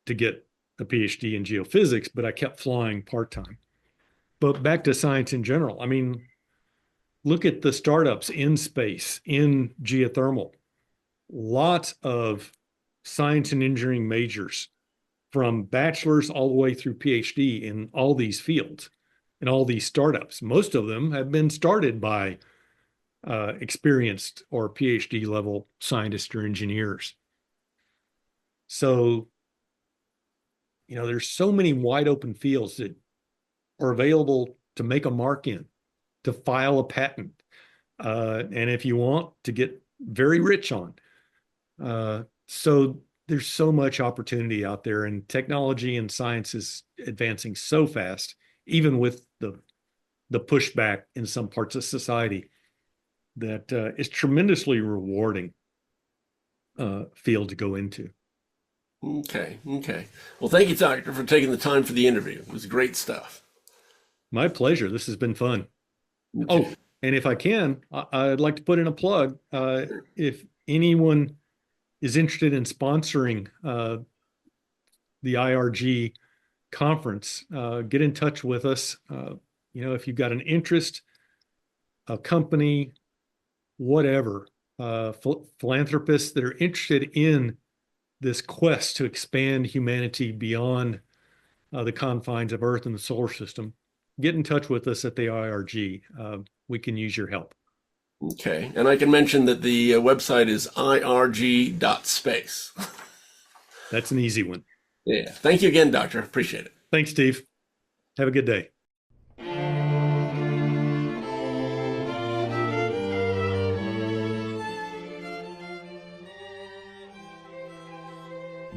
to get a PhD in geophysics, but I kept flying part-time. But back to science in general. I mean, look at the startups in space, in geothermal. Lots of science and engineering majors, from bachelor's all the way through PhD in all these fields and all these startups. Most of them have been started by experienced or PhD level scientists or engineers. So, there's so many wide open fields that are available to make a mark in, to file a patent, and if you want, to get very rich on. So there's so much opportunity out there, and technology and science is advancing so fast, even with the pushback in some parts of society, that is tremendously rewarding field to go into. Okay. Well, thank you, Doctor, for taking the time for the interview. It was great stuff. My pleasure. This has been fun. Oh, and if I can, I'd like to put in a plug. If anyone is interested in sponsoring the IRG conference, get in touch with us. If you've got an interest, a company, whatever, philanthropists that are interested in this quest to expand humanity beyond the confines of Earth and the solar system, get in touch with us at the IRG. We can use your help. Okay. And I can mention that the website is irg.space. That's an easy one. Yeah. Thank you again, Doctor. Appreciate it. Thanks, Steve. Have a good day.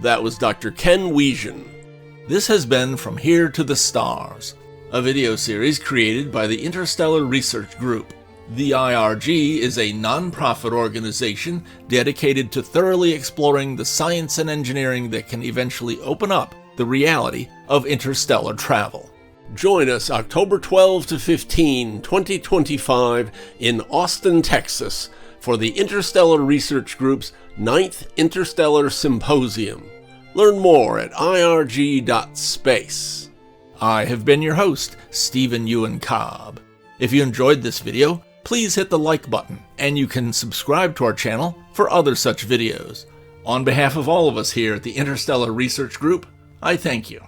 That was Dr. Ken Wisian. This has been From Here to the Stars, a video series created by the Interstellar Research Group. The IRG is a non-profit organization dedicated to thoroughly exploring the science and engineering that can eventually open up the reality of interstellar travel. Join us October 12 to 15, 2025 in Austin, Texas for the Interstellar Research Group's 9th Interstellar Symposium. Learn more at irg.space. I have been your host, Stephen Ewan Cobb. If you enjoyed this video, please hit the like button, and you can subscribe to our channel for other such videos. On behalf of all of us here at the Interstellar Research Group, I thank you.